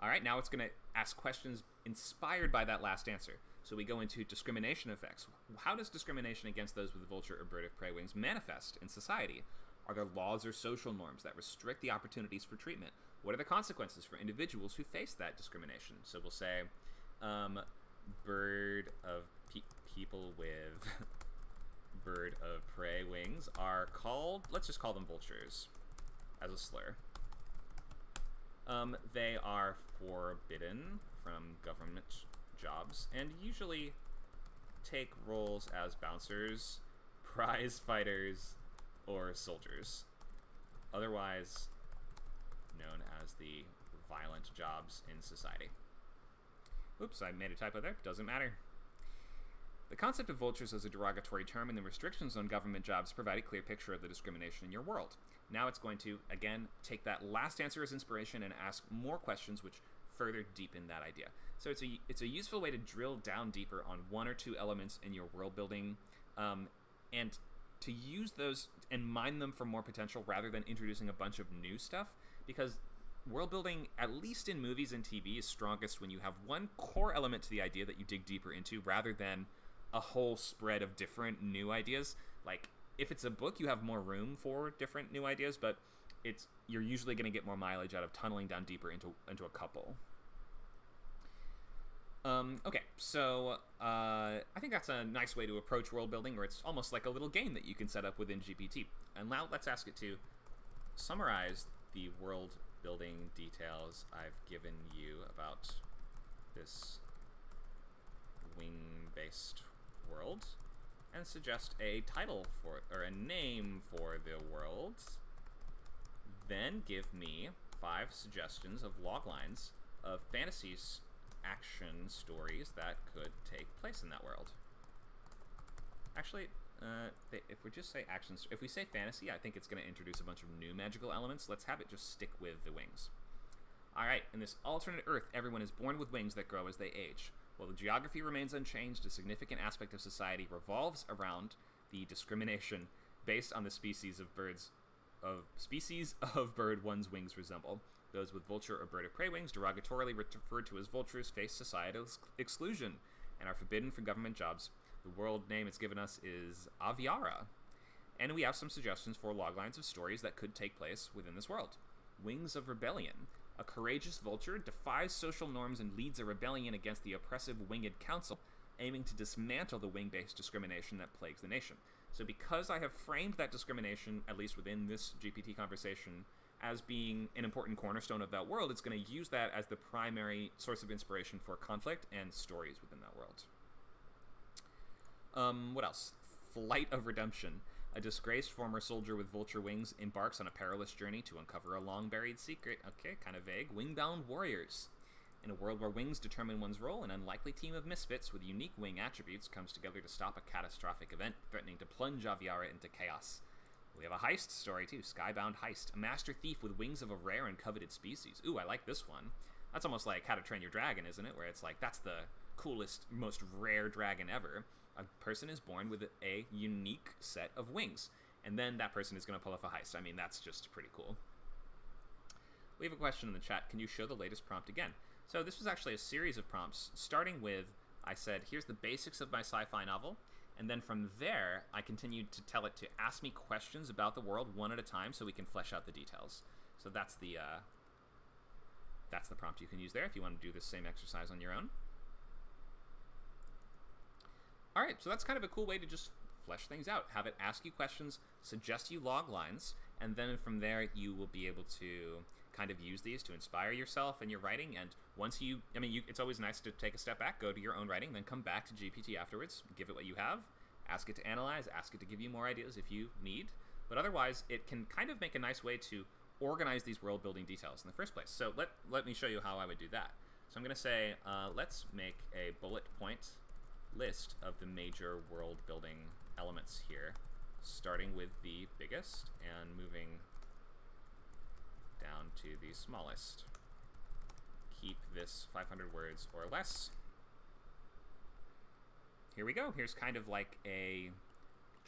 All right, now it's going to ask questions inspired by that last answer. So we go into discrimination effects. How does discrimination against those with vulture or bird of prey wings manifest in society? Are there laws or social norms that restrict the opportunities for treatment? What are the consequences for individuals who face that discrimination? So we'll say, bird of people with bird of prey wings are called, let's just call them vultures as a slur. They are forbidden from government jobs and usually take roles as bouncers, prize fighters, or soldiers, otherwise known as the violent jobs in society. Oops, I made a typo there. Doesn't matter. The concept of vultures as a derogatory term and the restrictions on government jobs provide a clear picture of the discrimination in your world. Now it's going to, again, take that last answer as inspiration and ask more questions which further deepen that idea. So it's a useful way to drill down deeper on one or two elements in your world building, and to use those and mine them for more potential rather than introducing a bunch of new stuff, because world building, at least in movies and TV, is strongest when you have one core element to the idea that you dig deeper into rather than a whole spread of different new ideas. Like, if it's a book, you have more room for different new ideas, but you're usually going to get more mileage out of tunneling down deeper into a couple. Okay, so I think that's a nice way to approach world building, where it's almost like a little game that you can set up within GPT. And now let's ask it to summarize the world building details I've given you about this wing-based world, and suggest a title for it, or a name for the world. Then give me 5 suggestions of loglines of fantasy action stories that could take place in that world. Actually, if we just say if we say fantasy, I think it's going to introduce a bunch of new magical elements. Let's have it just stick with the wings. Alright, in this alternate Earth, everyone is born with wings that grow as they age. While the geography remains unchanged, a significant aspect of society revolves around the discrimination based on the species of bird one's wings resemble. Those with vulture or bird of prey wings, derogatorily referred to as vultures, face societal exclusion and are forbidden from government jobs. The world name it's given us is Aviara. And we have some suggestions for loglines of stories that could take place within this world. Wings of Rebellion. A courageous vulture defies social norms and leads a rebellion against the oppressive winged council, aiming to dismantle the wing-based discrimination that plagues the nation. So because I have framed that discrimination, at least within this GPT conversation, as being an important cornerstone of that world, it's going to use that as the primary source of inspiration for conflict and stories within that world. What else? Flight of Redemption. A disgraced former soldier with vulture wings embarks on a perilous journey to uncover a long-buried secret. Okay, kind of vague. Wingbound warriors. In a world where wings determine one's role, an unlikely team of misfits with unique wing attributes comes together to stop a catastrophic event threatening to plunge Aviara into chaos. We have a heist story, too. Skybound Heist. A master thief with wings of a rare and coveted species. Ooh, I like this one. That's almost like How to Train Your Dragon, isn't it? Where it's like, that's the coolest, most rare dragon ever. A person is born with a unique set of wings, and then that person is going to pull off a heist. I mean, that's just pretty cool. We have a question in the chat. Can you show the latest prompt again? So this was actually a series of prompts, starting with, I said, here's the basics of my sci-fi novel, and then from there, I continued to tell it to ask me questions about the world one at a time so we can flesh out the details. So that's the prompt you can use there if you want to do the same exercise on your own. All right, so that's kind of a cool way to just flesh things out. Have it ask you questions, suggest you log lines, and then from there you will be able to kind of use these to inspire yourself in your writing. And once it's always nice to take a step back, go to your own writing, then come back to GPT afterwards, give it what you have, ask it to analyze, ask it to give you more ideas if you need. But otherwise, it can kind of make a nice way to organize these world building details in the first place. So let me show you how I would do that. So I'm going to say, let's make a bullet point list of the major world building elements here, starting with the biggest and moving down to the smallest. Keep this 500 words or less. Here we go. Here's kind of like a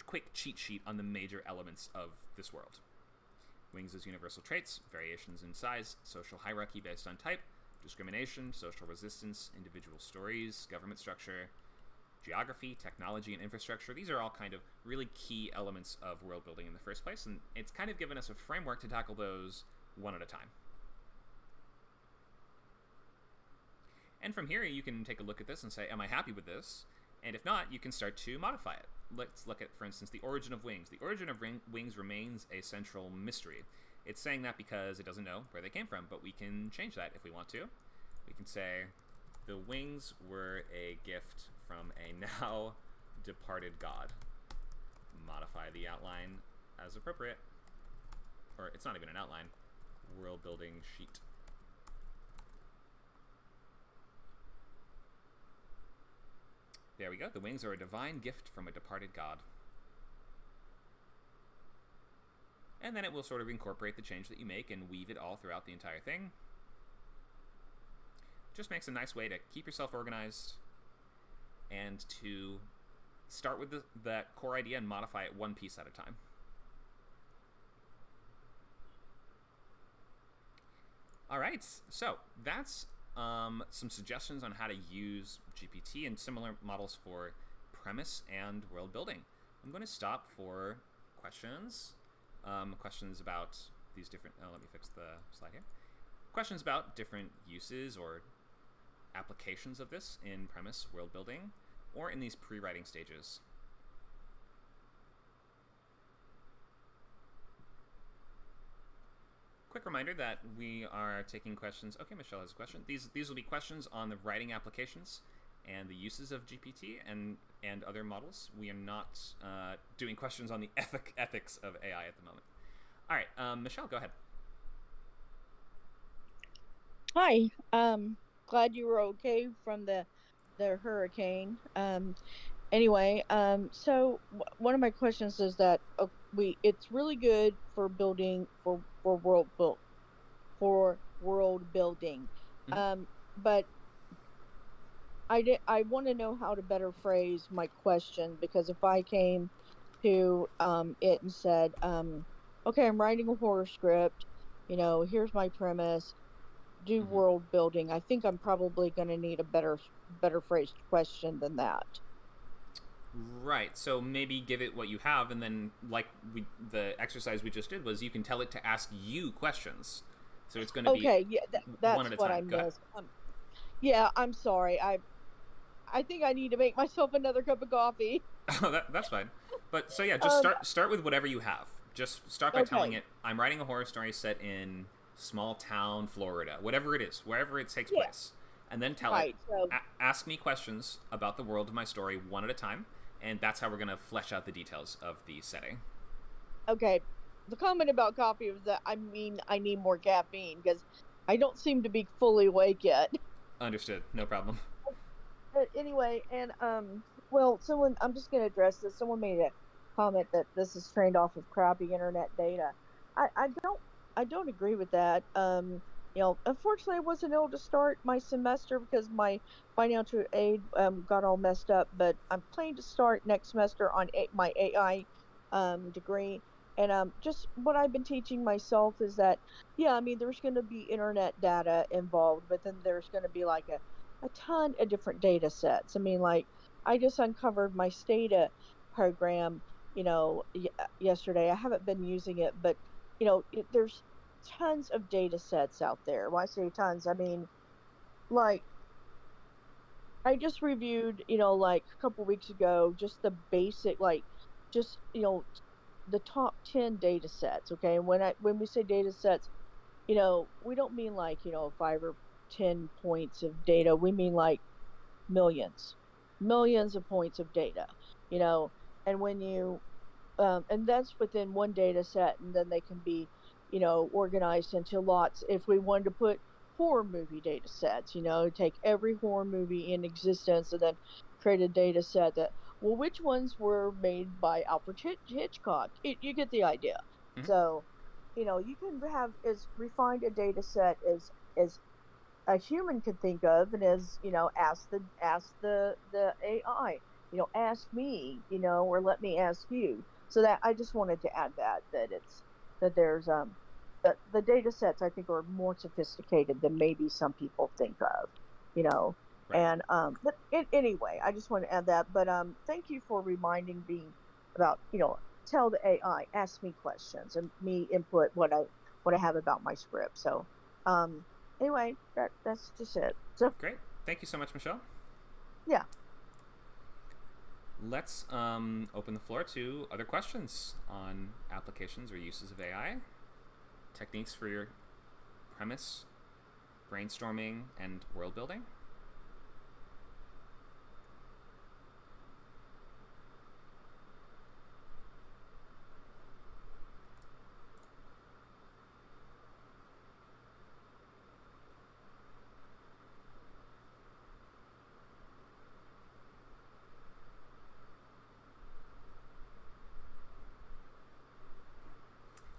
quick cheat sheet on the major elements of this world. Wings as universal traits, variations in size, social hierarchy based on type, discrimination, social resistance, individual stories, government structure, geography, technology, and infrastructure. These are all kind of really key elements of world building in the first place, and it's kind of given us a framework to tackle those one at a time. And from here, you can take a look at this and say, am I happy with this? And if not, you can start to modify it. Let's look at, for instance, the origin of wings. The origin of wings remains a central mystery. It's saying that because it doesn't know where they came from, but we can change that if we want to. We can say, the wings were a gift from a now departed god. Modify the outline as appropriate. Or it's not even an outline. World building sheet. There we go. The wings are a divine gift from a departed god. And then it will sort of incorporate the change that you make and weave it all throughout the entire thing. Just makes a nice way to keep yourself organized and to start with that core idea and modify it one piece at a time. All right, so that's some suggestions on how to use GPT and similar models for premise and world building. I'm going to stop for questions. Questions about these different. Oh, let me fix the slide here. Questions about different uses or applications of this in premise, world building, or in these pre-writing stages. Quick reminder that we are taking questions. Okay, Michelle has a question. These will be questions on the writing applications and the uses of GPT and other models. We are not doing questions on the ethics of AI at the moment. All right, Michelle, go ahead. Hi. Glad you were okay from the hurricane. Anyway, so one of my questions is that it's really good for building for world building. Mm-hmm. But I want to know how to better phrase my question, because if I came to it and said, okay, I'm writing a horror script, here's my premise, do Mm-hmm. world building, I think I'm probably going to need a better phrased question than that. Right. So maybe give it what you have, and then the exercise we just did was you can tell it to ask you questions. So it's going to be Okay, yeah, one that's at a what time. I Go ahead. missed. Yeah, I'm sorry. I think I need to make myself another cup of coffee. Oh, that's fine. But so yeah, just Um, start with whatever you have. Just start by telling okay, it, I'm writing a horror story set in small town Florida, whatever it is, wherever it takes yeah, place, and then tell it, right. So, ask me questions about the world of my story one at a time, and that's how we're gonna flesh out the details of the setting. okay, the comment about coffee was that I mean I need more caffeine because I don't seem to be fully awake yet. Understood. No problem. But anyway, and well, someone I'm just going to address this. Someone made a comment that this is trained off of crappy internet data. I don't agree with that. Unfortunately, I wasn't able to start my semester because my financial aid got all messed up. But I'm planning to start next semester on my AI degree. And just what I've been teaching myself is that, yeah, I mean, there's going to be internet data involved, but then there's going to be like a ton of different data sets. I mean, like, I just uncovered my Stata program, yesterday. I haven't been using it, but there's tons of data sets out there. When I say tons, I mean, like, I just reviewed, like a couple weeks ago, just the basic, like, just the top 10 data sets. Okay, and when we say data sets, we don't mean like 5 or 10 points of data. We mean like millions, millions of points of data, you know, and when you, and that's within one data set, and then they can be, organized into lots. If we wanted to put horror movie data sets, take every horror movie in existence and then create a data set that, well, which ones were made by Alfred Hitchcock? You get the idea. Mm-hmm. So, you can have as refined a data set as a human could think of, and as ask the AI, ask me, or let me ask you. So that I just wanted to add that there's that the data sets I think are more sophisticated than maybe some people think of, you know. Right. And but anyway, I just want to add that. But thank you for reminding me about, tell the AI, ask me questions, and me input what I have about my script. So um anyway, that's just it. So Great. Thank you so much, Michelle. yeah. Let's open the floor to other questions on applications or uses of AI, techniques for your premise, brainstorming, and world building.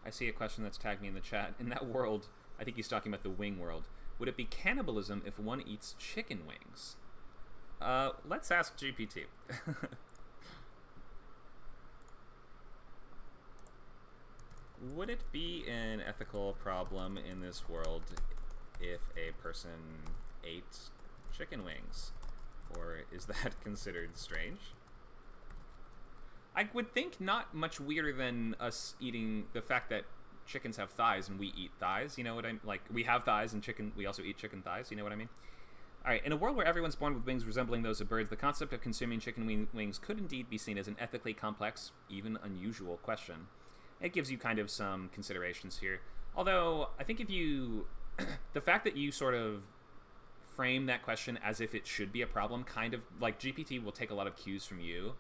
I see a question that's tagged me in the chat. In that world, I think he's talking about the wing world. Would it be cannibalism if one eats chicken wings? Let's ask GPT. Would it be an ethical problem in this world if a person ate chicken wings? Or is that considered strange? I would think not much weirder than us eating the fact that chickens have thighs and we eat thighs. You know what I mean? Like, we have thighs and we also eat chicken thighs. You know what I mean? All right, in a world where everyone's born with wings resembling those of birds, the concept of consuming chicken wings could indeed be seen as an ethically complex, even unusual question. It gives you kind of some considerations here. Although, I think if you... the fact that you sort of frame that question as if it should be a problem, kind of... like, GPT will take a lot of cues from you.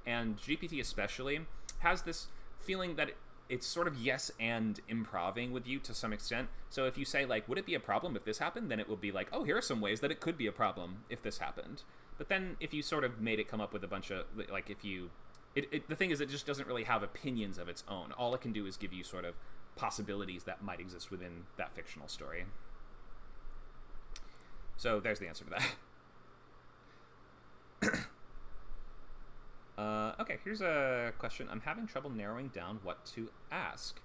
And GPT especially has this feeling that it's sort of yes and improving with you to some extent. So if you say, like, would it be a problem if this happened? Then it will be like, oh, here are some ways that it could be a problem if this happened. But then if you sort of made it come up with a bunch of, like, if you... the thing is, it just doesn't really have opinions of its own. All it can do is give you sort of possibilities that might exist within that fictional story. So there's the answer to that. Okay, here's a question. I'm having trouble narrowing down what to ask.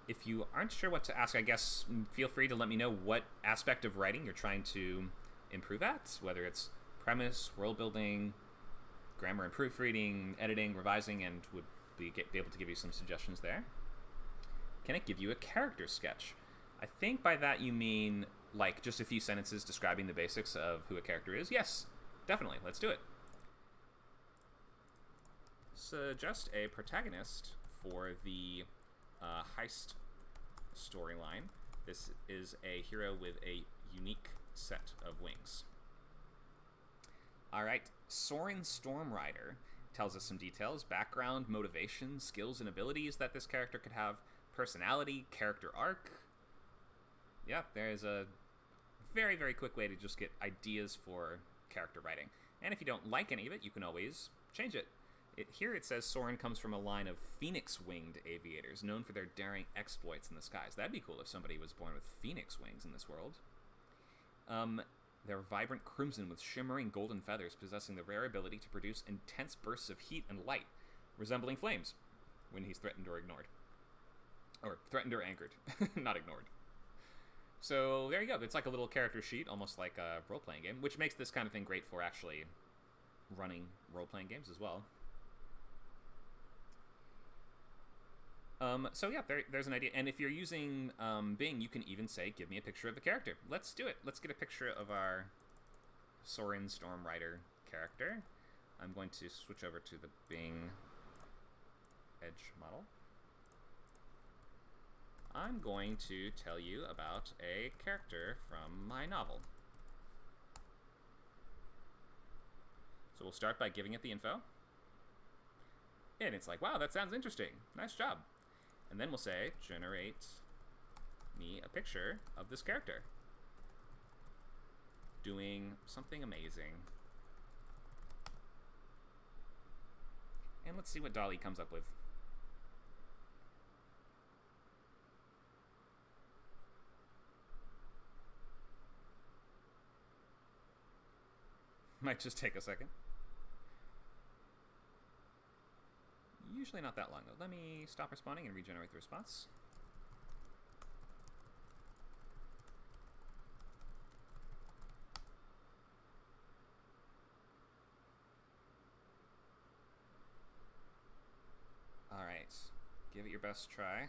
If you aren't sure what to ask, I guess feel free to let me know what aspect of writing you're trying to improve at, whether it's premise, world building, grammar and proofreading, editing, revising, and would be able to give you some suggestions there. Can it give you a character sketch? I think by that you mean, like, just a few sentences describing the basics of who a character is. Yes, definitely. Let's do it. Suggest a protagonist for the heist storyline. This is a hero with a unique set of wings. Alright, Soren Stormrider tells us some details, background, motivation, skills, and abilities that this character could have, personality, character arc. Yeah, there's a very, very quick way to just get ideas for character writing. And if you don't like any of it, you can always change it. Here it says Soren comes from a line of phoenix-winged aviators, known for their daring exploits in the skies. That'd be cool if somebody was born with phoenix wings in this world. They're vibrant crimson with shimmering golden feathers, possessing the rare ability to produce intense bursts of heat and light, resembling flames when he's threatened or ignored. Or threatened or angered, not ignored. So there you go. It's like a little character sheet, almost like a role-playing game, which makes this kind of thing great for actually running role-playing games as well. So yeah, there's an idea. And if you're using Bing, you can even say, give me a picture of the character. Let's do it. Let's get a picture of our Soren Stormrider character. I'm going to switch over to the Bing Edge model. I'm going to tell you about a character from my novel. So we'll start by giving it the info. And it's like, wow, that sounds interesting. Nice job. And then we'll say, generate me a picture of this character doing something amazing. And let's see what DALL-E comes up with. Might just take a second. Usually not that long, though. Let me stop responding and regenerate the response. Alright. Give it your best try.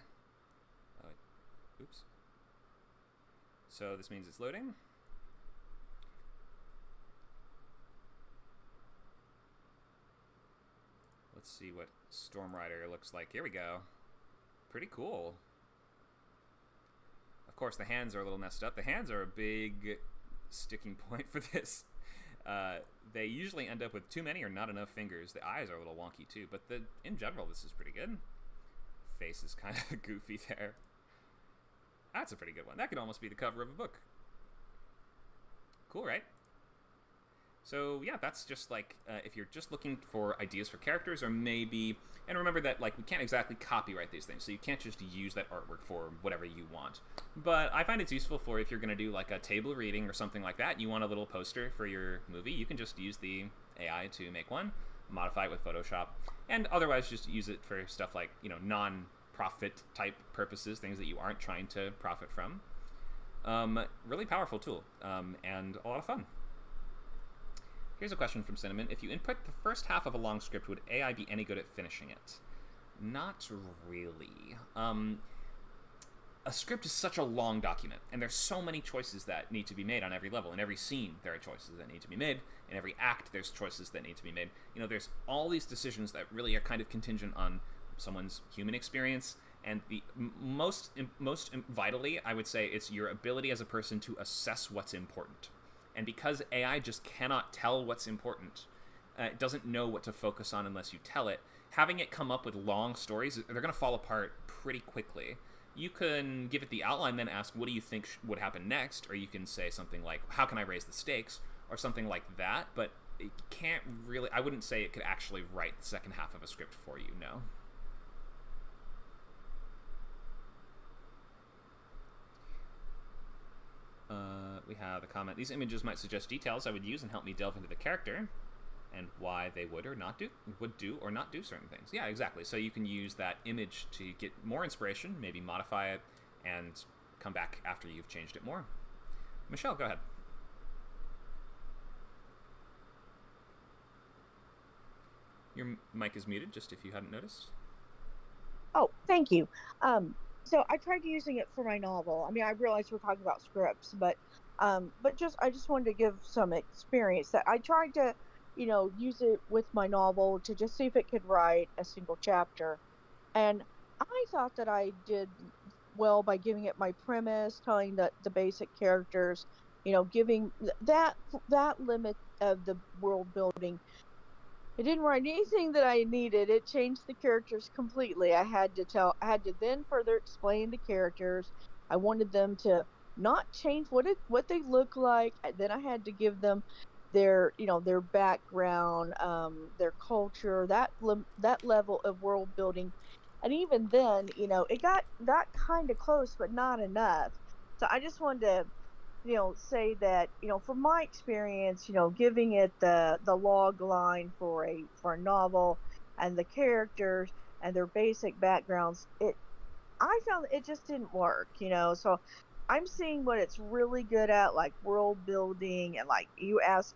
Oh, oops. So this means it's loading. Let's see what Stormrider looks like. Here we go. Pretty cool. Of course, the hands are a little messed up. The hands are a big sticking point for this. They usually end up with too many or not enough fingers. The eyes are a little wonky too, but in general, this is pretty good. Face is kind of goofy there. That's a pretty good one. That could almost be the cover of a book. Cool, right? So yeah, that's just like, if you're just looking for ideas for characters, or maybe, and remember that like we can't exactly copyright these things, so you can't just use that artwork for whatever you want. But I find it's useful for if you're going to do like a table reading or something like that, you want a little poster for your movie, you can just use the AI to make one, modify it with Photoshop, and otherwise just use it for stuff like, you know, non-profit type purposes, things that you aren't trying to profit from. Really powerful tool, and a lot of fun. Here's a question from Cinnamon. If you input the first half of a long script, would AI be any good at finishing it? Not really. A script is such a long document, and there's so many choices that need to be made on every level. In every scene, there are choices that need to be made. In every act, there's choices that need to be made. You know, there's all these decisions that really are kind of contingent on someone's human experience. And the most vitally, I would say, it's your ability as a person to assess what's important. And because AI just cannot tell what's important, it doesn't know what to focus on unless you tell it, having it come up with long stories, they're going to fall apart pretty quickly. You can give it the outline, then ask, what do you think would happen next? Or you can say something like, how can I raise the stakes? Or something like that. But it can't really, I wouldn't say it could actually write the second half of a script for you, no. We have a comment. These images might suggest details I would use and help me delve into the character and why they would do or not do certain things. Yeah, exactly. So you can use that image to get more inspiration, maybe modify it, and come back after you've changed it more. Michelle, go ahead. Your mic is muted, just if you hadn't noticed. Oh, thank you. So I tried using it for my novel. I mean, I realize we're talking about scripts, but I just wanted to give some experience that I tried to, use it with my novel to just see if it could write a single chapter. And I thought that I did well by giving it my premise, telling the basic characters, giving that limit of the world building. It didn't write anything that I needed. It changed the characters completely. I had to then further explain the characters. I wanted them to not change what they look like. Then I had to give them their background, their culture, that level of world building. And even then, it got kind of close, but not enough. So I just wanted to say that, from my experience, giving it the log line for a novel and the characters and their basic backgrounds, I found it just didn't work, so I'm seeing what it's really good at, like world building, and like you ask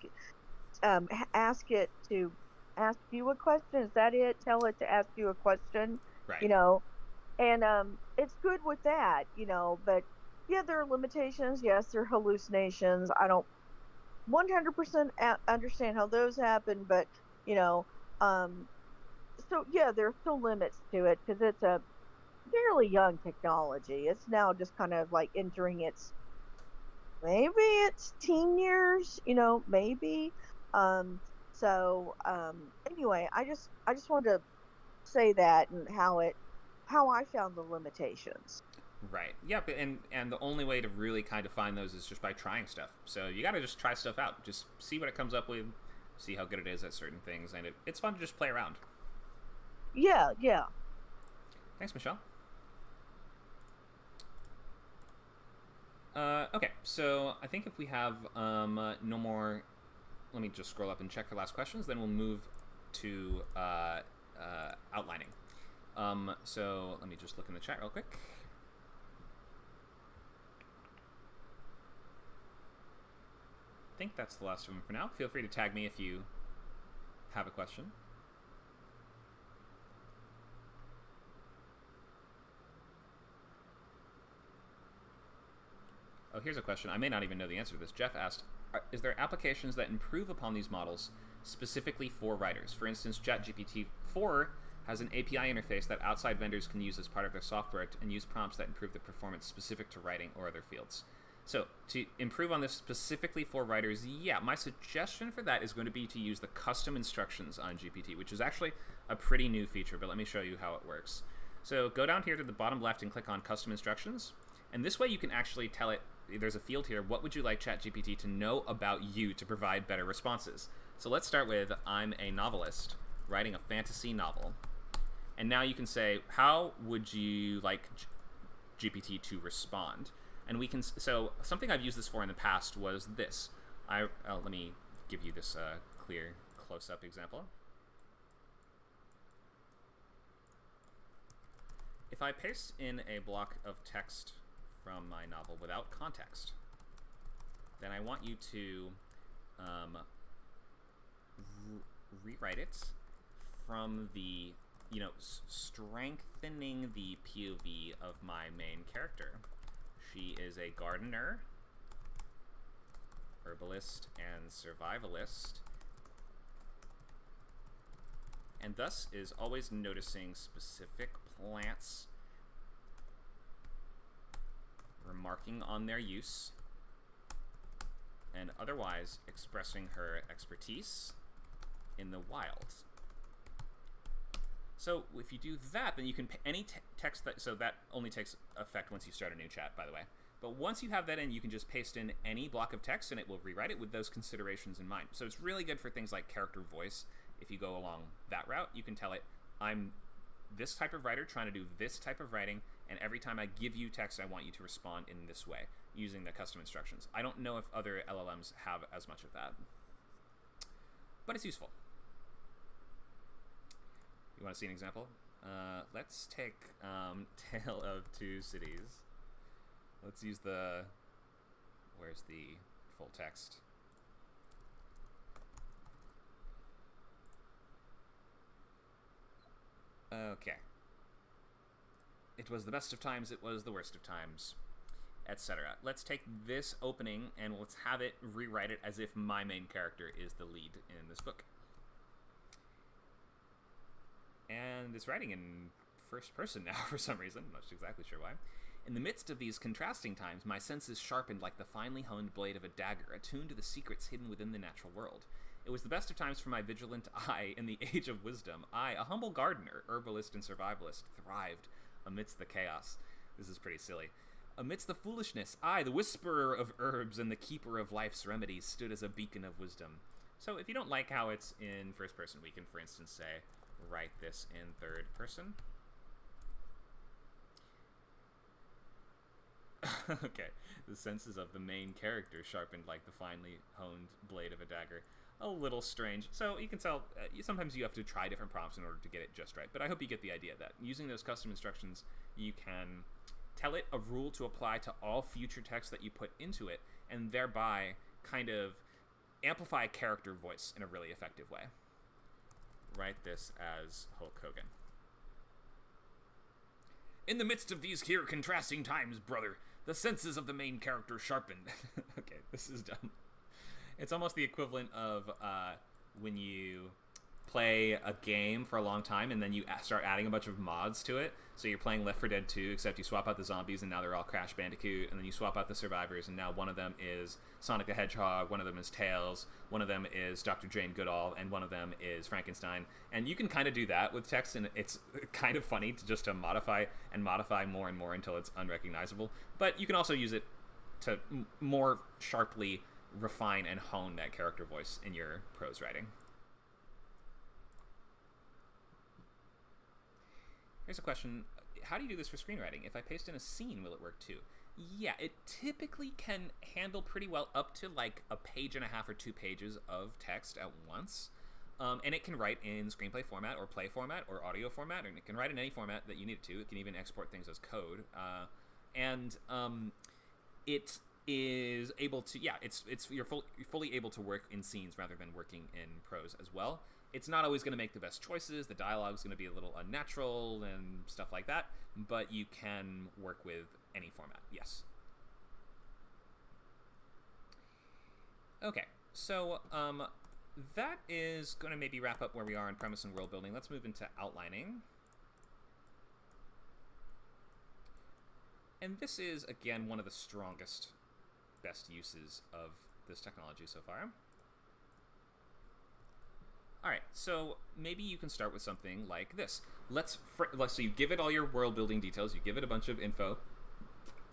it to ask you a question. Is that it? Tell it to ask you a question, Right. you know, and it's good with that, but yeah, there are limitations. Yes, there are hallucinations. I don't 100% understand how those happen, but you know, um, so yeah, there's still limits to it because it's a fairly young technology. It's now just kind of like entering maybe it's teen years, maybe. Um, anyway, I just wanted to say that and how I found the limitations. Right. Yep. And the only way to really kind of find those is just by trying stuff. So you got to just try stuff out. Just see what it comes up with, see how good it is at certain things, and it's fun to just play around. Yeah, yeah. Thanks, Michelle. Okay, so I think if we have no more, let me just scroll up and check for last questions. Then we'll move to outlining. So let me just look in the chat real quick. I think that's the last one for now. Feel free to tag me if you have a question. Oh, here's a question. I may not even know the answer to this. Jeff asked, is there applications that improve upon these models specifically for writers? For instance, ChatGPT 4 has an API interface that outside vendors can use as part of their software and use prompts that improve the performance specific to writing or other fields. So to improve on this specifically for writers, yeah, my suggestion for that is going to be to use the custom instructions on GPT, which is actually a pretty new feature, but let me show you how it works. So go down here to the bottom left and click on custom instructions. And this way you can actually tell it, there's a field here, what would you like ChatGPT to know about you to provide better responses? So let's start with, I'm a novelist writing a fantasy novel. And now you can say, how would you like GPT to respond? And we can, so something I've used this for in the past was this. Let me give you this clear close-up example. If I paste in a block of text from my novel without context, then I want you to rewrite it from the strengthening the POV of my main character. She is a gardener, herbalist, and survivalist, and thus is always noticing specific plants, remarking on their use, and otherwise expressing her expertise in the wild. So if you do that, then you can any text that, so that only takes effect once you start a new chat, by the way. But once you have that in, you can just paste in any block of text and it will rewrite it with those considerations in mind. So it's really good for things like character voice. If you go along that route, you can tell it, I'm this type of writer trying to do this type of writing, and every time I give you text, I want you to respond in this way, using the custom instructions. I don't know if other LLMs have as much of that, but it's useful. You want to see an example? Let's take Tale of Two Cities. Let's use the... Where's the full text? Okay. It was the best of times, it was the worst of times, etc. Let's take this opening and let's have it rewrite it as if my main character is the lead in this book. And it's writing in first person now for some reason. I'm not exactly sure why. In the midst of these contrasting times, my senses sharpened like the finely honed blade of a dagger, attuned to the secrets hidden within the natural world. It was the best of times for my vigilant eye in the age of wisdom. I, a humble gardener, herbalist, and survivalist, thrived amidst the chaos. This is pretty silly. Amidst the foolishness, I, the whisperer of herbs and the keeper of life's remedies, stood as a beacon of wisdom. So if you don't like how it's in first person, we can, for instance, say, write this in third person. Okay, the senses of the main character sharpened like the finely honed blade of a dagger. A little strange. So you can tell, sometimes you have to try different prompts in order to get it just right. But I hope you get the idea that using those custom instructions, you can tell it a rule to apply to all future text that you put into it, and thereby kind of amplify character voice in a really effective way. Write this as Hulk Hogan. In the midst of these here contrasting times, brother, the senses of the main character sharpened. Okay, this is dumb. It's almost the equivalent of when you play a game for a long time and then you start adding a bunch of mods to it. So you're playing Left 4 Dead 2, except you swap out the zombies and now they're all Crash Bandicoot, and then you swap out the survivors and now one of them is Sonic the Hedgehog, one of them is Tails, one of them is Dr. Jane Goodall, and one of them is Frankenstein. And you can kind of do that with text, and it's kind of funny to modify and modify more and more until it's unrecognizable. But you can also use it to more sharply refine and hone that character voice in your prose writing. Here's a question. How do you do this for screenwriting? If I paste in a scene, will it work too? Yeah, it typically can handle pretty well up to like a page and a half or 2 pages of text at once. And it can write in screenplay format or play format or audio format, and it can write in any format that you need it to. It can even export things as code. It is able to, yeah, you're fully able to work in scenes rather than working in prose as well. It's not always going to make the best choices. The dialogue is going to be a little unnatural and stuff like that, but you can work with any format, yes. Okay, so that is going to maybe wrap up where we are in premise and world building. Let's move into outlining. And this is, again, one of the strongest, best uses of this technology so far. All right, so maybe you can start with something like this. So you give it all your world building details, you give it a bunch of info,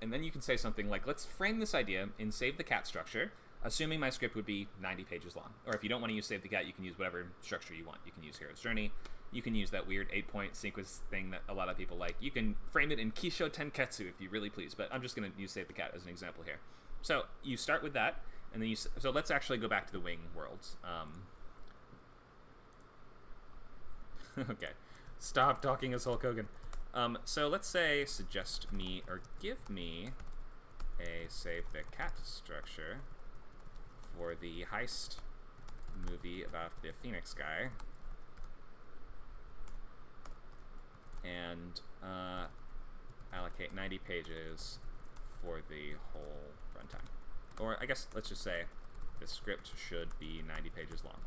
and then you can say something like, let's frame this idea in Save the Cat structure, assuming my script would be 90 pages long. Or if you don't want to use Save the Cat, you can use whatever structure you want. You can use Hero's Journey. You can use that weird 8-point sequence thing that a lot of people like. You can frame it in Kisho Tenketsu if you really please, but I'm just going to use Save the Cat as an example here. So you start with that, and then so let's actually go back to the wing worlds. Okay, stop talking as Hulk Hogan. So let's say suggest me or give me a Save the Cat structure for the heist movie about the Phoenix guy. and allocate 90 pages for the whole runtime. Or I guess let's just say the script should be 90 pages long.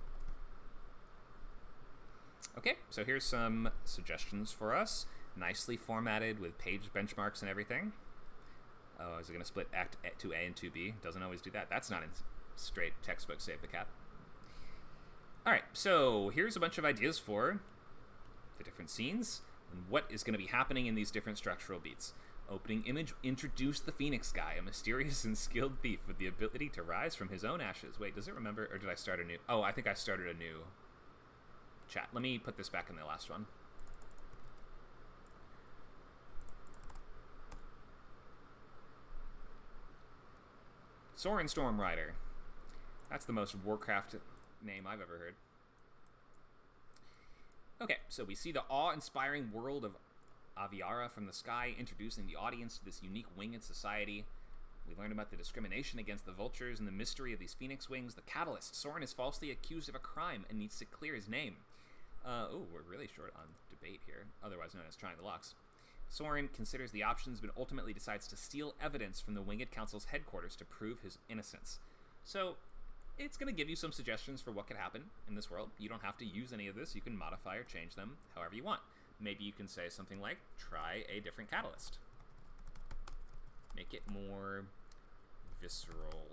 Okay, so here's some suggestions for us. Nicely formatted with page benchmarks and everything. Oh, is it going to split Act 2A and 2B? Doesn't always do that. That's not in straight textbook Save the Cat. Alright, so here's a bunch of ideas for the different scenes and what is going to be happening in these different structural beats. Opening image, introduce the Phoenix guy, a mysterious and skilled thief with the ability to rise from his own ashes. Wait, does it remember, or did I start a new? Oh, I think I started a new chat. Let me put this back in the last one. Soren Stormrider. That's the most Warcraft name I've ever heard. Okay, so we see the awe-inspiring world of Aviara from the sky, introducing the audience to this unique winged society. We learn about the discrimination against the vultures and the mystery of these phoenix wings. The catalyst. Soren is falsely accused of a crime and needs to clear his name. Oh, we're really short on debate here, otherwise known as Trying the Locks. Soren considers the options, but ultimately decides to steal evidence from the Winged Council's headquarters to prove his innocence. So, it's going to give you some suggestions for what could happen in this world. You don't have to use any of this. You can modify or change them however you want. Maybe you can say something like, try a different catalyst. Make it more visceral.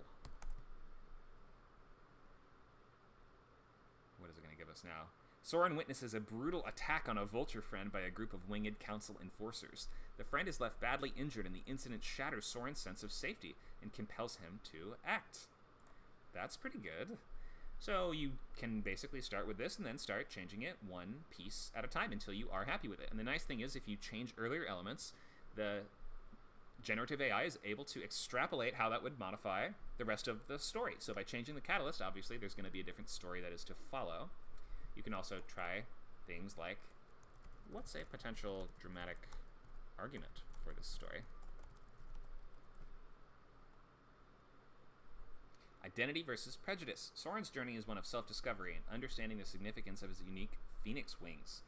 What is it going to give us now? Soren witnesses a brutal attack on a vulture friend by a group of Winged Council enforcers. The friend is left badly injured, and the incident shatters Soren's sense of safety and compels him to act. That's pretty good. So you can basically start with this and then start changing it one piece at a time until you are happy with it. And the nice thing is, if you change earlier elements, the generative AI is able to extrapolate how that would modify the rest of the story. So by changing the catalyst, obviously there's going to be a different story that is to follow. You can also try things like, what's a potential dramatic argument for this story? Identity versus prejudice. Soren's journey is one of self-discovery and understanding the significance of his unique phoenix wings.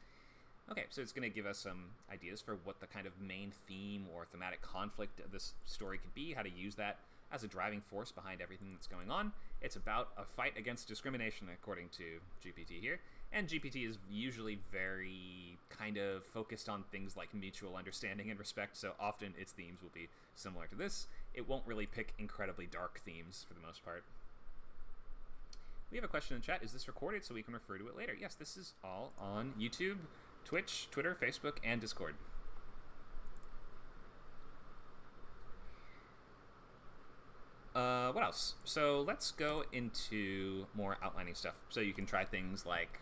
Okay, so it's going to give us some ideas for what the kind of main theme or thematic conflict of this story could be, how to use that as a driving force behind everything that's going on. It's about a fight against discrimination, according to GPT here. And GPT is usually very kind of focused on things like mutual understanding and respect, so often its themes will be similar to this. It won't really pick incredibly dark themes for the most part. We have a question in chat. Is this recorded so we can refer to it later? Yes, this is all on YouTube, Twitch, Twitter, Facebook, and Discord. What else? So let's go into more outlining stuff. So you can try things like,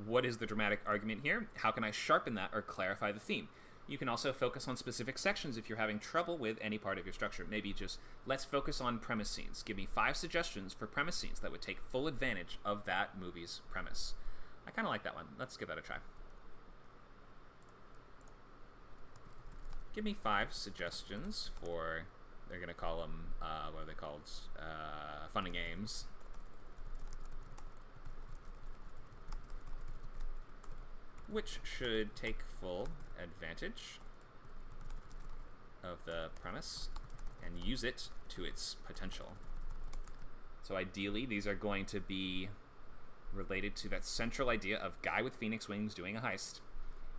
what is the dramatic argument here? How can I sharpen that or clarify the theme? You can also focus on specific sections if you're having trouble with any part of your structure. Maybe just, let's focus on premise scenes. Give me 5 suggestions for premise scenes that would take full advantage of that movie's premise. I kind of like that one. Let's give that a try. Give me 5 suggestions for, they're going to call them, what are they called? Fun and games. Which should take full advantage of the premise and use it to its potential. So ideally, these are going to be related to that central idea of guy with phoenix wings doing a heist.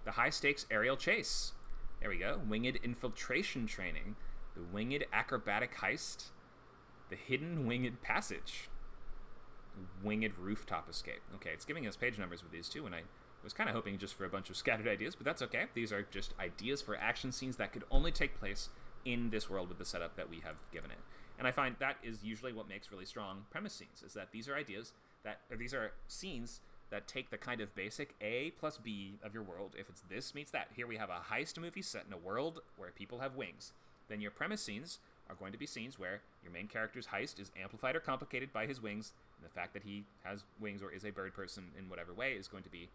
The high-stakes aerial chase. There we go. Winged infiltration training. The winged acrobatic heist. The hidden winged passage. Winged rooftop escape. Okay, it's giving us page numbers with these two, and I was kind of hoping just for a bunch of scattered ideas, but that's okay. These are just ideas for action scenes that could only take place in this world with the setup that we have given it. And I find that is usually what makes really strong premise scenes, is that these are ideas that, or these are scenes that take the kind of basic A plus B of your world. If it's this meets that, here we have a heist movie set in a world where people have wings. Then your premise scenes are going to be scenes where your main character's heist is amplified or complicated by his wings, and the fact that he has wings or is a bird person in whatever way is going to be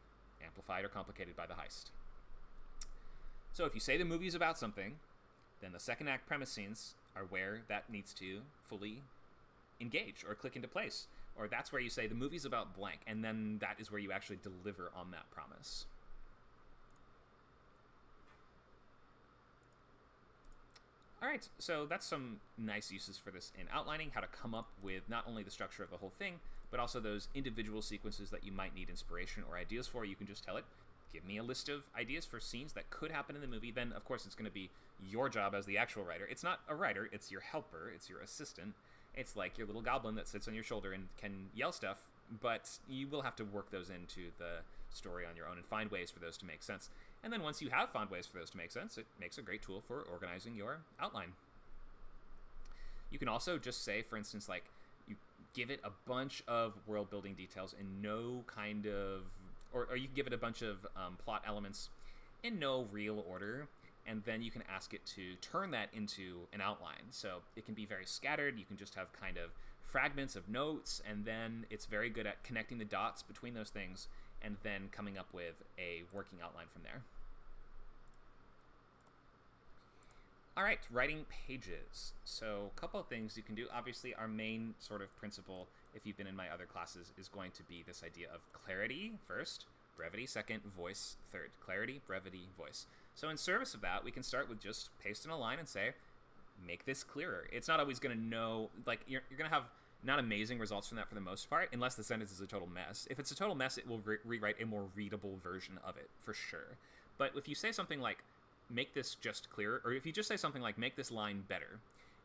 amplified or complicated by the heist. So if you say the movie is about something, then the second act premise scenes are where that needs to fully engage or click into place. Or that's where you say the movie's about blank, and then that is where you actually deliver on that promise. All right, so that's some nice uses for this in outlining, how to come up with not only the structure of the whole thing, but also those individual sequences that you might need inspiration or ideas for. You can just tell it, give me a list of ideas for scenes that could happen in the movie. Then, of course, it's going to be your job as the actual writer. It's not a writer, it's your helper, it's your assistant. It's like your little goblin that sits on your shoulder and can yell stuff, but you will have to work those into the story on your own and find ways for those to make sense. And then once you have found ways for those to make sense, it makes a great tool for organizing your outline. You can also just say, for instance, like, you give it a bunch of world building details in no kind of, or you can give it a bunch of plot elements in no real order, and then you can ask it to turn that into an outline. So it can be very scattered. You can just have kind of fragments of notes, and then it's very good at connecting the dots between those things and then coming up with a working outline from there. All right, writing pages. So a couple of things you can do. Obviously, our main sort of principle, if you've been in my other classes, is going to be this idea of clarity first, brevity second, voice third. Clarity, brevity, voice. So in service of that, we can start with just paste in a line and say, make this clearer. It's not always going to know, like, you're going to have not amazing results from that for the most part, unless the sentence is a total mess. If it's a total mess, it will rewrite a more readable version of it, for sure. But if you say something like, make this just clearer, or if you just say something like, make this line better,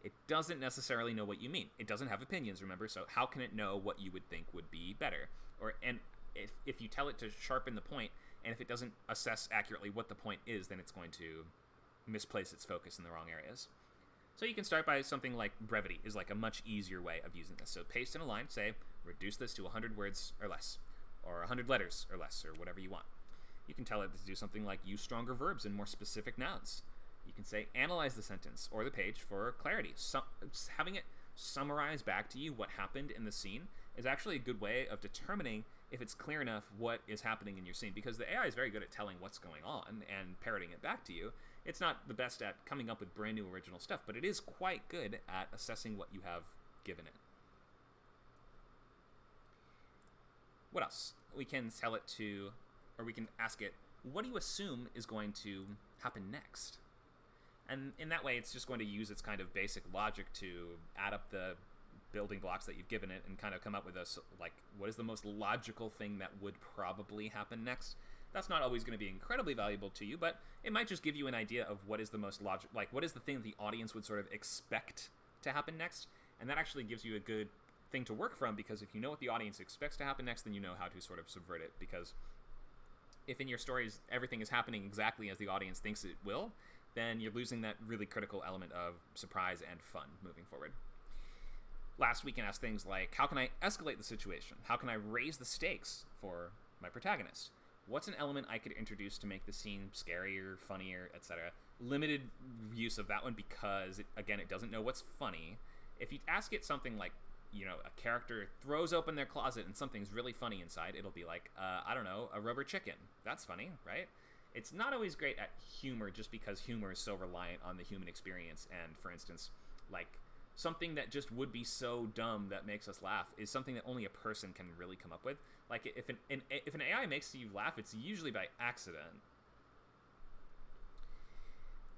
it doesn't necessarily know what you mean. It doesn't have opinions, remember, so how can it know what you would think would be better? And if you tell it to sharpen the point, and if it doesn't assess accurately what the point is, then it's going to misplace its focus in the wrong areas. So you can start by something like brevity is like a much easier way of using this. So paste in a line, say, reduce this to 100 words or less, or 100 letters or less, or whatever you want. You can tell it to do something like use stronger verbs and more specific nouns. You can say analyze the sentence or the page for clarity. Having it summarize back to you what happened in the scene is actually a good way of determining if it's clear enough what is happening in your scene, because the AI is very good at telling what's going on and parroting it back to you. It's not the best at coming up with brand new original stuff, but it is quite good at assessing what you have given it. What else? We can tell it to, or we can ask it, what do you assume is going to happen next? And in that way, it's just going to use its kind of basic logic to add up the building blocks that you've given it and kind of come up with a, like, what is the most logical thing that would probably happen next? That's not always going to be incredibly valuable to you, but it might just give you an idea of what is the most like, what is the thing that the audience would sort of expect to happen next? And that actually gives you a good thing to work from, because if you know what the audience expects to happen next, then you know how to sort of subvert it. Because if in your stories everything is happening exactly as the audience thinks it will, then you're losing that really critical element of surprise and fun moving forward. Last, we can ask things like, how can I escalate the situation? How can I raise the stakes for my protagonist? What's an element I could introduce to make the scene scarier, funnier, etc.? Limited use of that one because, again, it doesn't know what's funny. If you ask it something like, you know, a character throws open their closet and something's really funny inside, it'll be like, I don't know, a rubber chicken. That's funny, right? It's not always great at humor just because humor is so reliant on the human experience. And, for instance, like, something that just would be so dumb that makes us laugh is something that only a person can really come up with. Like, if an AI makes you laugh, it's usually by accident.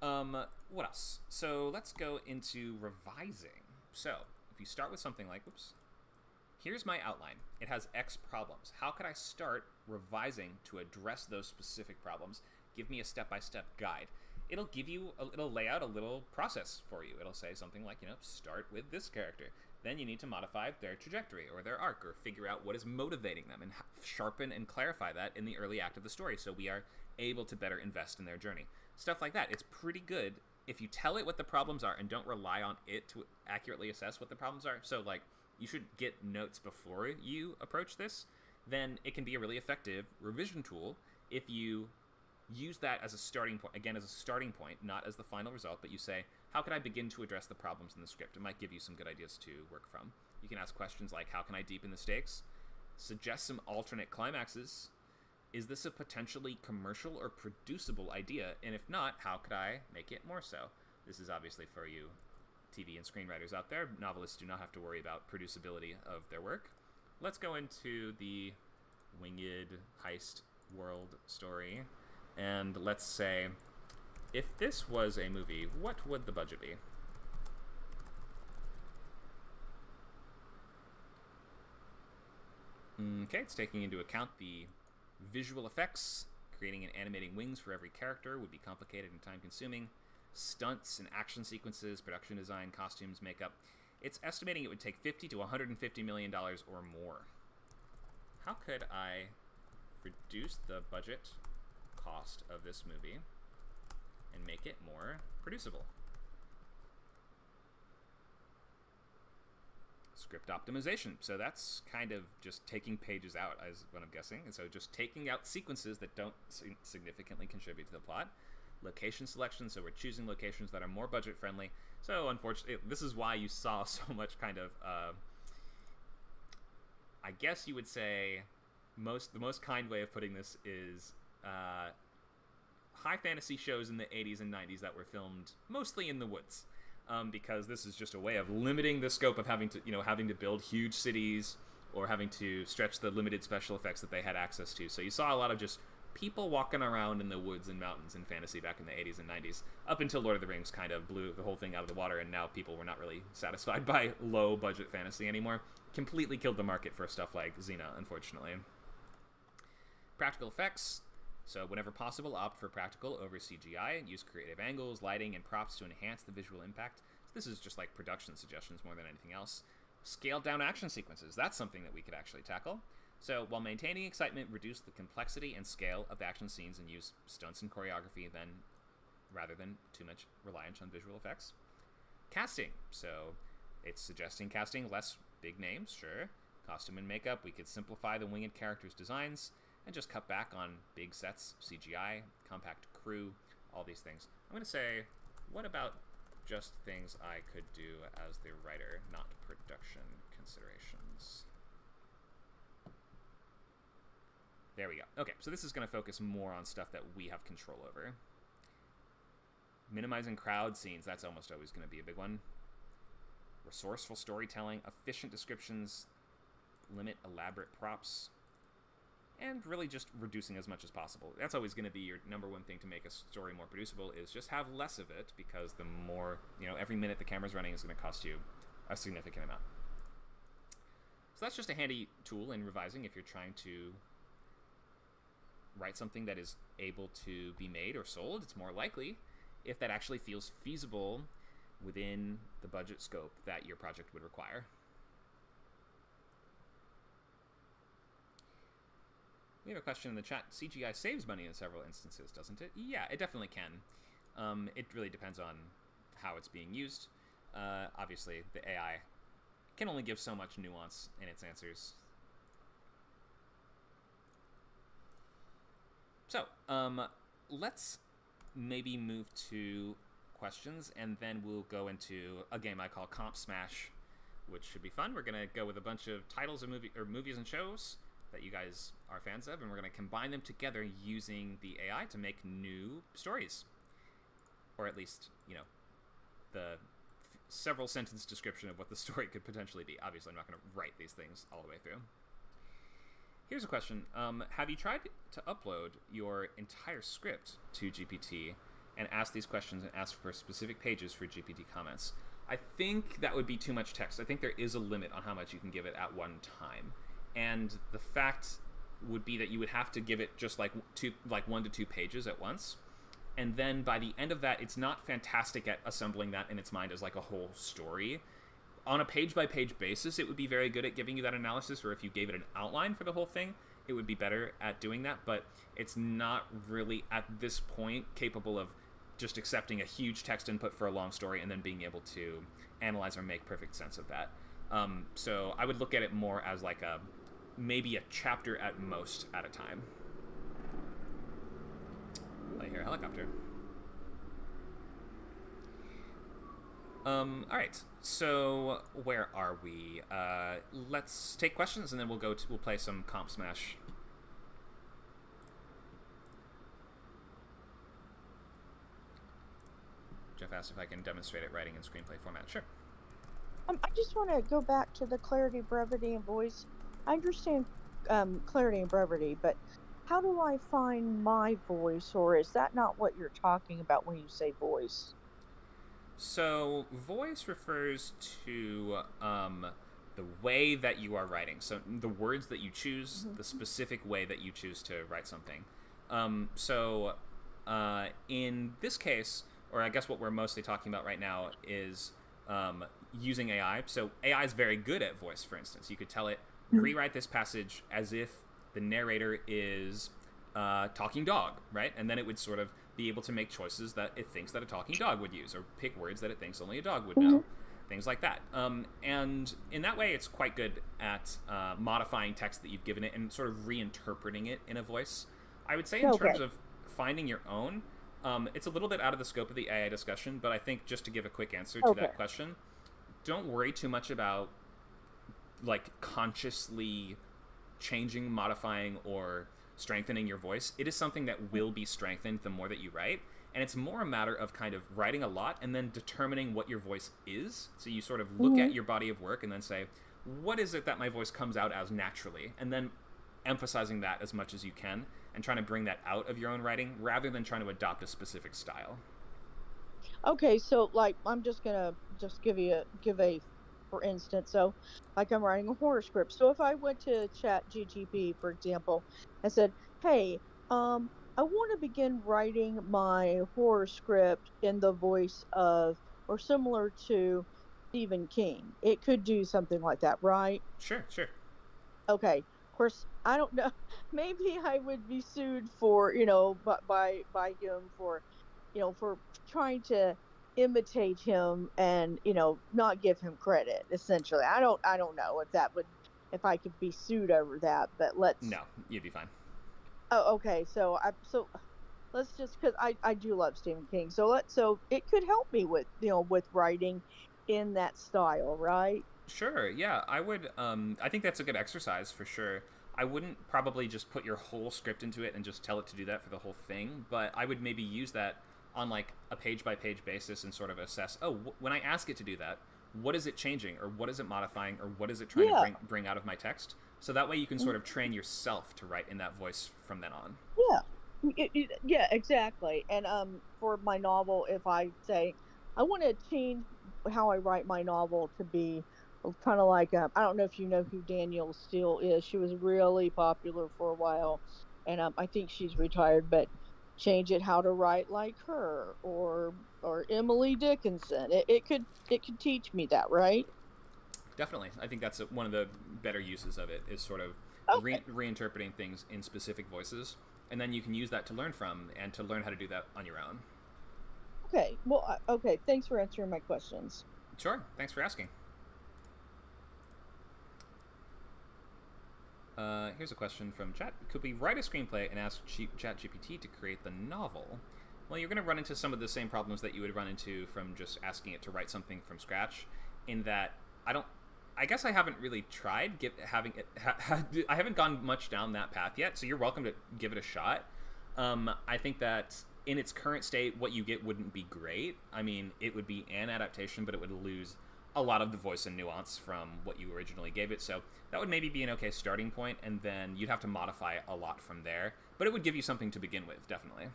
What else? So let's go into revising. So if you start with something like, oops, here's my outline. It has X problems. How could I start revising to address those specific problems? Give me a step-by-step guide. It'll give you, it'll lay out a little process for you. It'll say something like, you know, start with this character. Then you need to modify their trajectory or their arc, or figure out what is motivating them and sharpen and clarify that in the early act of the story so we are able to better invest in their journey. Stuff like that. It's pretty good if you tell it what the problems are and don't rely on it to accurately assess what the problems are. So, like, you should get notes before you approach this. Then it can be a really effective revision tool if you use that as a starting point, again, as a starting point, not as the final result, but you say, how can I begin to address the problems in the script? It might give you some good ideas to work from. You can ask questions like, how can I deepen the stakes? Suggest some alternate climaxes. Is this a potentially commercial or producible idea? And if not, how could I make it more so? This is obviously for you TV and screenwriters out there. Novelists do not have to worry about producibility of their work. Let's go into the winged heist world story. And let's say, if this was a movie, what would the budget be? Okay, it's taking into account the visual effects. Creating and animating wings for every character would be complicated and time-consuming. Stunts and action sequences, production design, costumes, makeup. It's estimating it would take $50 to $150 million or more. How could I reduce the budget cost of this movie and make it more producible? Script optimization. So that's kind of just taking pages out, is what I'm guessing. And so just taking out sequences that don't significantly contribute to the plot. Location selection. So we're choosing locations that are more budget friendly. So unfortunately, this is why you saw so much kind of, I guess you would say, the most kind way of putting this is high fantasy shows in the 80s and 90s that were filmed mostly in the woods. Because this is just a way of limiting the scope of having to build huge cities or having to stretch the limited special effects that they had access to. So you saw a lot of just people walking around in the woods and mountains in fantasy back in the 80s and 90s, up until Lord of the Rings kind of blew the whole thing out of the water, and now people were not really satisfied by low-budget fantasy anymore. Completely killed the market for stuff like Xena, unfortunately. Practical effects. So whenever possible, opt for practical over CGI. Use creative angles, lighting, and props to enhance the visual impact. So this is just like production suggestions more than anything else. Scaled down action sequences. That's something that we could actually tackle. So while maintaining excitement, reduce the complexity and scale of the action scenes and use stunts and choreography rather than too much reliance on visual effects. Casting. So it's suggesting casting less big names, sure. Costume and makeup. We could simplify the winged characters' designs and just cut back on big sets, CGI, compact crew, all these things. I'm going to say, what about just things I could do as the writer, not production considerations? There we go. Okay, so this is going to focus more on stuff that we have control over. Minimizing crowd scenes, that's almost always going to be a big one. Resourceful storytelling, efficient descriptions, limit elaborate props, and really just reducing as much as possible. That's always going to be your number one thing to make a story more producible, is just have less of it, because the more, every minute the camera's running is going to cost you a significant amount. So that's just a handy tool in revising if you're trying to write something that is able to be made or sold. It's more likely if that actually feels feasible within the budget scope that your project would require. We have a question in the chat. CGI saves money in several instances, doesn't it? Yeah, it definitely can. It really depends on how it's being used. Obviously, the AI can only give so much nuance in its answers. So, let's maybe move to questions, and then we'll go into a game I call Comp Smash, which should be fun. We're going to go with a bunch of titles of movies and shows that you guys are fans of, and we're going to combine them together using the AI to make new stories. Or at least, the several sentence description of what the story could potentially be. Obviously, I'm not going to write these things all the way through. Here's a question. Have you tried to upload your entire script to GPT and ask these questions and ask for specific pages for GPT comments? I think that would be too much text. I think there is a limit on how much you can give it at one time. And the fact would be that you would have to give it just like 1 to 2 pages at once. And then by the end of that, it's not fantastic at assembling that in its mind as like a whole story. On a page-by-page basis, it would be very good at giving you that analysis, or if you gave it an outline for the whole thing, it would be better at doing that, but it's not really, at this point, capable of just accepting a huge text input for a long story and then being able to analyze or make perfect sense of that. So I would look at it more as like maybe a chapter at most at a time. I hear a helicopter. Alright, so where are we? Let's take questions and then we'll play some Comp Smash. Jeff asked if I can demonstrate it writing in screenplay format. Sure. I just want to go back to the clarity, brevity, and voice. I understand clarity and brevity, but how do I find my voice, or is that not what you're talking about when you say voice? So voice refers to the the way that you are writing. So the words that you choose, the specific way that you choose to write something. In this case, or I guess what we're mostly talking about right now is using AI. So AI is very good at voice, for instance. You could tell it, rewrite this passage as if the narrator is talking dog, right? And then it would sort of be able to make choices that it thinks that a talking dog would use, or pick words that it thinks only a dog would know. Things like that. And in that way, it's quite good at modifying text that you've given it and sort of reinterpreting it in a voice. I would say in terms of finding your own, it's a little bit out of the scope of the AI discussion, but I think just to give a quick answer to that question, don't worry too much about like consciously changing, modifying, or strengthening your voice. It is something that will be strengthened the more that you write. And it's more a matter of kind of writing a lot and then determining what your voice is. So you sort of look at your body of work and then say, what is it that my voice comes out as naturally? And then emphasizing that as much as you can and trying to bring that out of your own writing rather than trying to adopt a specific style. Okay, so like I'm just gonna give a for instance. So like I'm writing a horror script. So if I went to Chat GTP, for example, and said, "Hey, I want to begin writing my horror script in the voice of or similar to Stephen King," it could do something like that, right? Sure. Okay. Of course, I don't know. Maybe I would be sued for, by him for, for trying to imitate him and, not give him credit, essentially. I don't know if I could be sued over that, but No, you'd be fine. Oh, okay. So let's just, because I do love Stephen King. So it could help me with, with writing in that style, right? Sure, yeah. I would, I think that's a good exercise for sure. I wouldn't probably just put your whole script into it and just tell it to do that for the whole thing, but I would maybe use that on like a page by page basis and sort of assess, when I ask it to do that, what is it changing, or what is it modifying, or what is it trying to bring out of my text? So that way you can sort of train yourself to write in that voice from then on. Yeah, exactly. And for my novel, if I say I want to change how I write my novel to be kind of like I don't know if you know who Danielle Steele is. She was really popular for a while, and I think she's retired. But change it how to write like her or Emily Dickinson. It could teach me that, right? Definitely. I think that's one of the better uses of it, is sort of Okay. reinterpreting things in specific voices, and then you can use that to learn from and to learn how to do that on your own. Okay. Well, okay. Thanks for answering my questions. Sure. Thanks for asking. Here's a question from chat. Could we write a screenplay and ask ChatGPT to create the novel? Well, you're going to run into some of the same problems that you would run into from just asking it to write something from scratch, in that I guess I haven't really tried I haven't gone much down that path yet, so you're welcome to give it a shot. I think that in its current state, what you get wouldn't be great. I mean, it would be an adaptation, but it would lose a lot of the voice and nuance from what you originally gave it. So that would maybe be an okay starting point, and then you'd have to modify a lot from there. But it would give you something to begin with, definitely.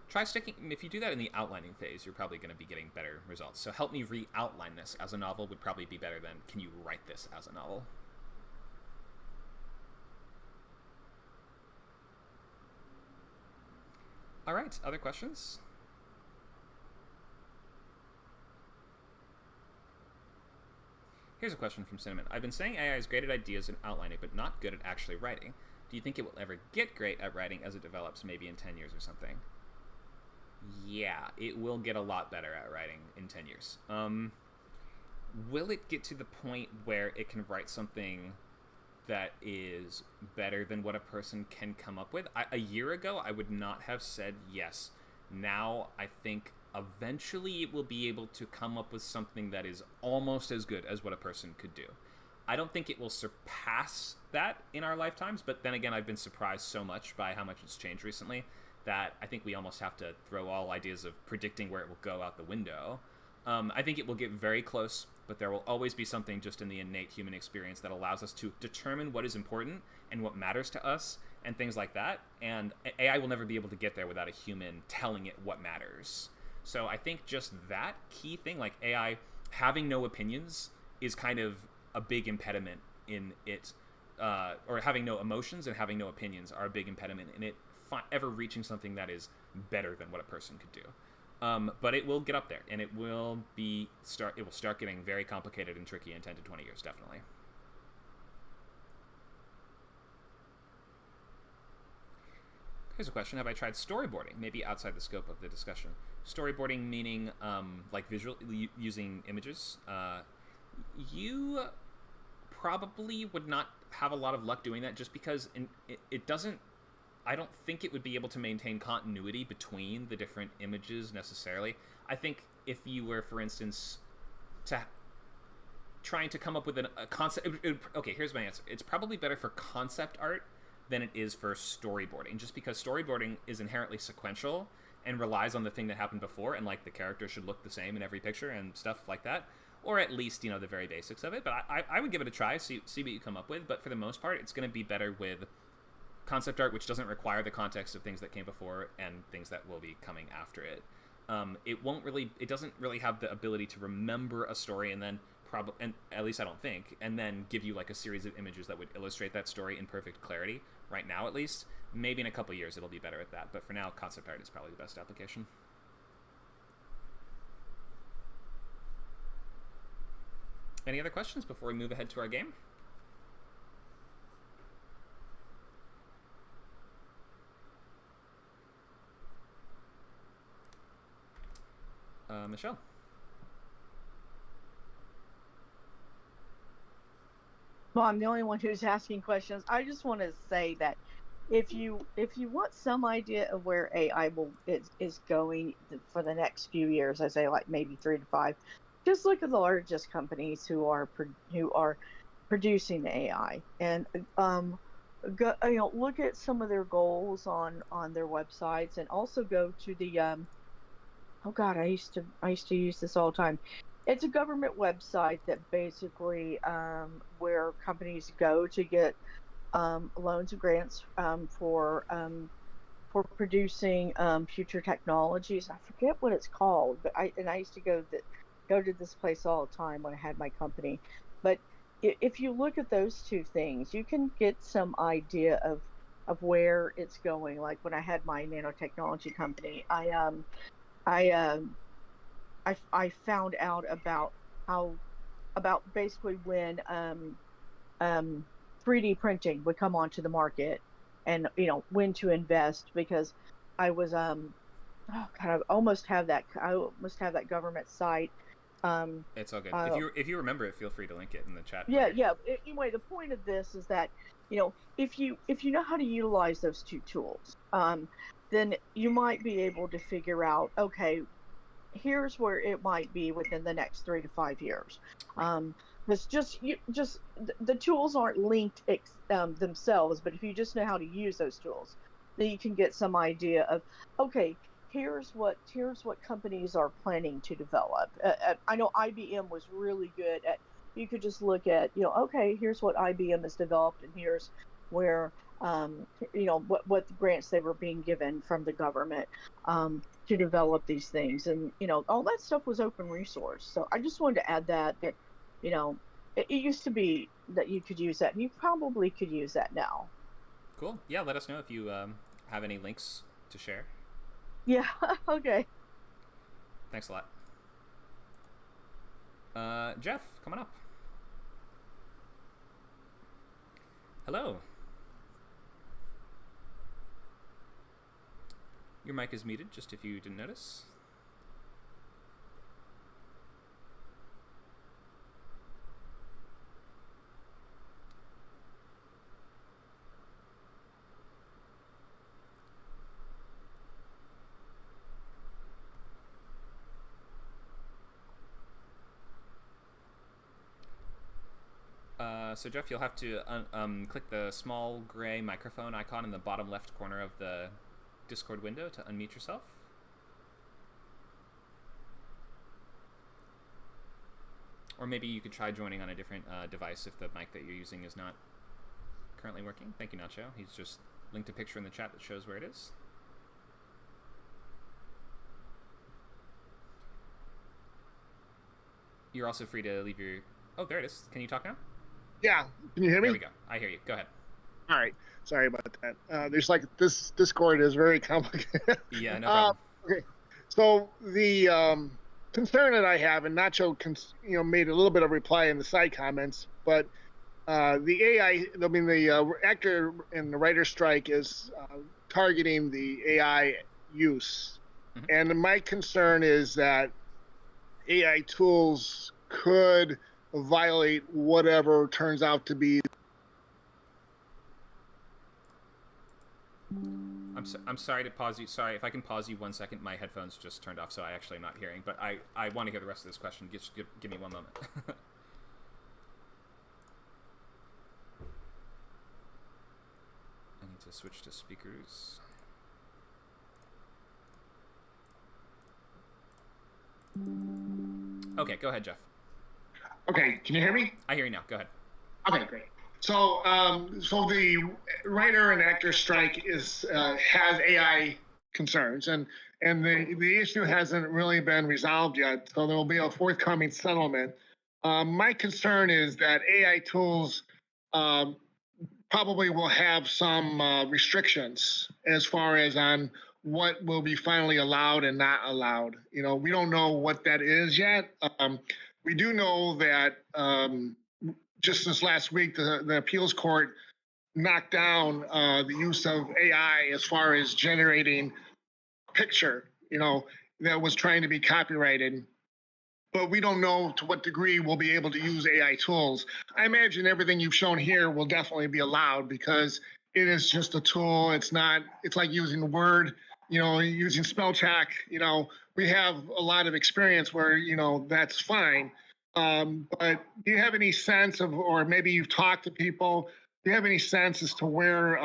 Try sticking, if you do that in the outlining phase, you're probably going to be getting better results. So help me re-outline this as a novel would probably be better than can you write this as a novel. All right, other questions? Here's a question from Cinnamon. I've been saying AI is great at ideas and outlining, but not good at actually writing. Do you think it will ever get great at writing as it develops, maybe in 10 years or something? Yeah, it will get a lot better at writing in 10 years. Will it get to the point where it can write something that is better than what a person can come up with? A year ago, I would not have said yes. Now, I think eventually it will be able to come up with something that is almost as good as what a person could do. I don't think it will surpass that in our lifetimes, but then again, I've been surprised so much by how much it's changed recently that I think we almost have to throw all ideas of predicting where it will go out the window. I think it will get very close, but there will always be something just in the innate human experience that allows us to determine what is important and what matters to us and things like that. And AI will never be able to get there without a human telling it what matters. So I think just that key thing, like AI having no opinions, is kind of a big impediment in it, or having no emotions and having no opinions are a big impediment in it ever reaching something that is better than what a person could do. But it will get up there, and it will start getting very complicated and tricky in 10 to 20 years, definitely. Here's a question: have I tried storyboarding? Maybe outside the scope of the discussion. Storyboarding meaning like visual, using images. You probably would not have a lot of luck doing that, just because it doesn't. I don't think it would be able to maintain continuity between the different images necessarily. I think if you were, for instance, trying to come up with a concept. Okay, here's my answer. It's probably better for concept art than it is for storyboarding, just because storyboarding is inherently sequential and relies on the thing that happened before, and like the character should look the same in every picture and stuff like that, or at least, you know, the very basics of it. But I would give it a try, see what you come up with. But for the most part, it's going to be better with concept art, which doesn't require the context of things that came before and things that will be coming after it. It doesn't really have the ability to remember a story and then and at least I don't think, and then give you like a series of images that would illustrate that story in perfect clarity. Right now, at least. Maybe in a couple years it'll be better at that, but for now, concept art is probably the best application. Any other questions before we move ahead to our game? Michelle. Well, I'm the only one who's asking questions. I just want to say that if you want some idea of where AI is going for the next few years, I say like maybe 3 to 5, just look at the largest companies who are producing the AI, and look at some of their goals on their websites, and also go to the oh God, I used to use this all the time. It's a government website that basically where companies go to get loans and grants for producing future technologies. I forget what it's called, but I used to go to this place all the time when I had my company. But if you look at those two things, you can get some idea of where it's going. Like when I had my nanotechnology company, I found out about basically when 3D printing would come onto the market, and when to invest, because I was oh God, I almost have that government site. It's all good. If you remember it, feel free to link it in the chat. Yeah, later. Yeah. Anyway, the point of this is that if you know how to utilize those two tools, then you might be able to figure out, okay, here's where it might be within the next 3 to 5 years. It's just the tools aren't linked themselves, but if you just know how to use those tools, then you can get some idea of, okay, here's what companies are planning to develop. I know IBM was really good at. You could just look at, okay, here's what IBM has developed, and here's where what the grants they were being given from the government to develop these things, and all that stuff was open resource. So I just wanted to add that it used to be that you could use that, and you probably could use that now. Cool. Yeah, let us know if you have any links to share. Yeah. Okay. Thanks a lot. Jeff, coming up. Hello. Your mic is muted, just if you didn't notice. So Jeff, you'll have to click the small gray microphone icon in the bottom left corner of the Discord window to unmute yourself. Or maybe you could try joining on a different device if the mic that you're using is not currently working. Thank you, Nacho. He's just linked a picture in the chat that shows where it is. You're also free to leave your... Oh, there it is. Can you talk now? Yeah. Can you hear me? There we go. I hear you. Go ahead. All right. Sorry about that. There's like this Discord is very complicated. Yeah, no problem. Okay. So the concern that I have, and Nacho, made a little bit of reply in the side comments, but the AI, the actor and the writer strike is targeting the AI use. Mm-hmm. And my concern is that AI tools could violate whatever turns out to be. I'm sorry to pause you. Sorry, if I can pause you 1 second. My headphones just turned off, so I actually am not hearing. But I want to hear the rest of this question. Give me 1 moment. I need to switch to speakers. Okay, go ahead, Jeff. Okay, can you hear me? I hear you now. Go ahead. Okay, great. So the writer and actor strike has AI concerns, and the issue hasn't really been resolved yet. So there will be a forthcoming settlement. My concern is that AI tools probably will have some restrictions as far as on what will be finally allowed and not allowed. We don't know what that is yet. We do know that just this last week, the appeals court knocked down the use of AI as far as generating picture, that was trying to be copyrighted. But we don't know to what degree we'll be able to use AI tools. I imagine everything you've shown here will definitely be allowed because it is just a tool. It's like using Word, using spell check. We have a lot of experience where, that's fine. But do you have any sense of, or maybe you've talked to people, do you have any sense as to where,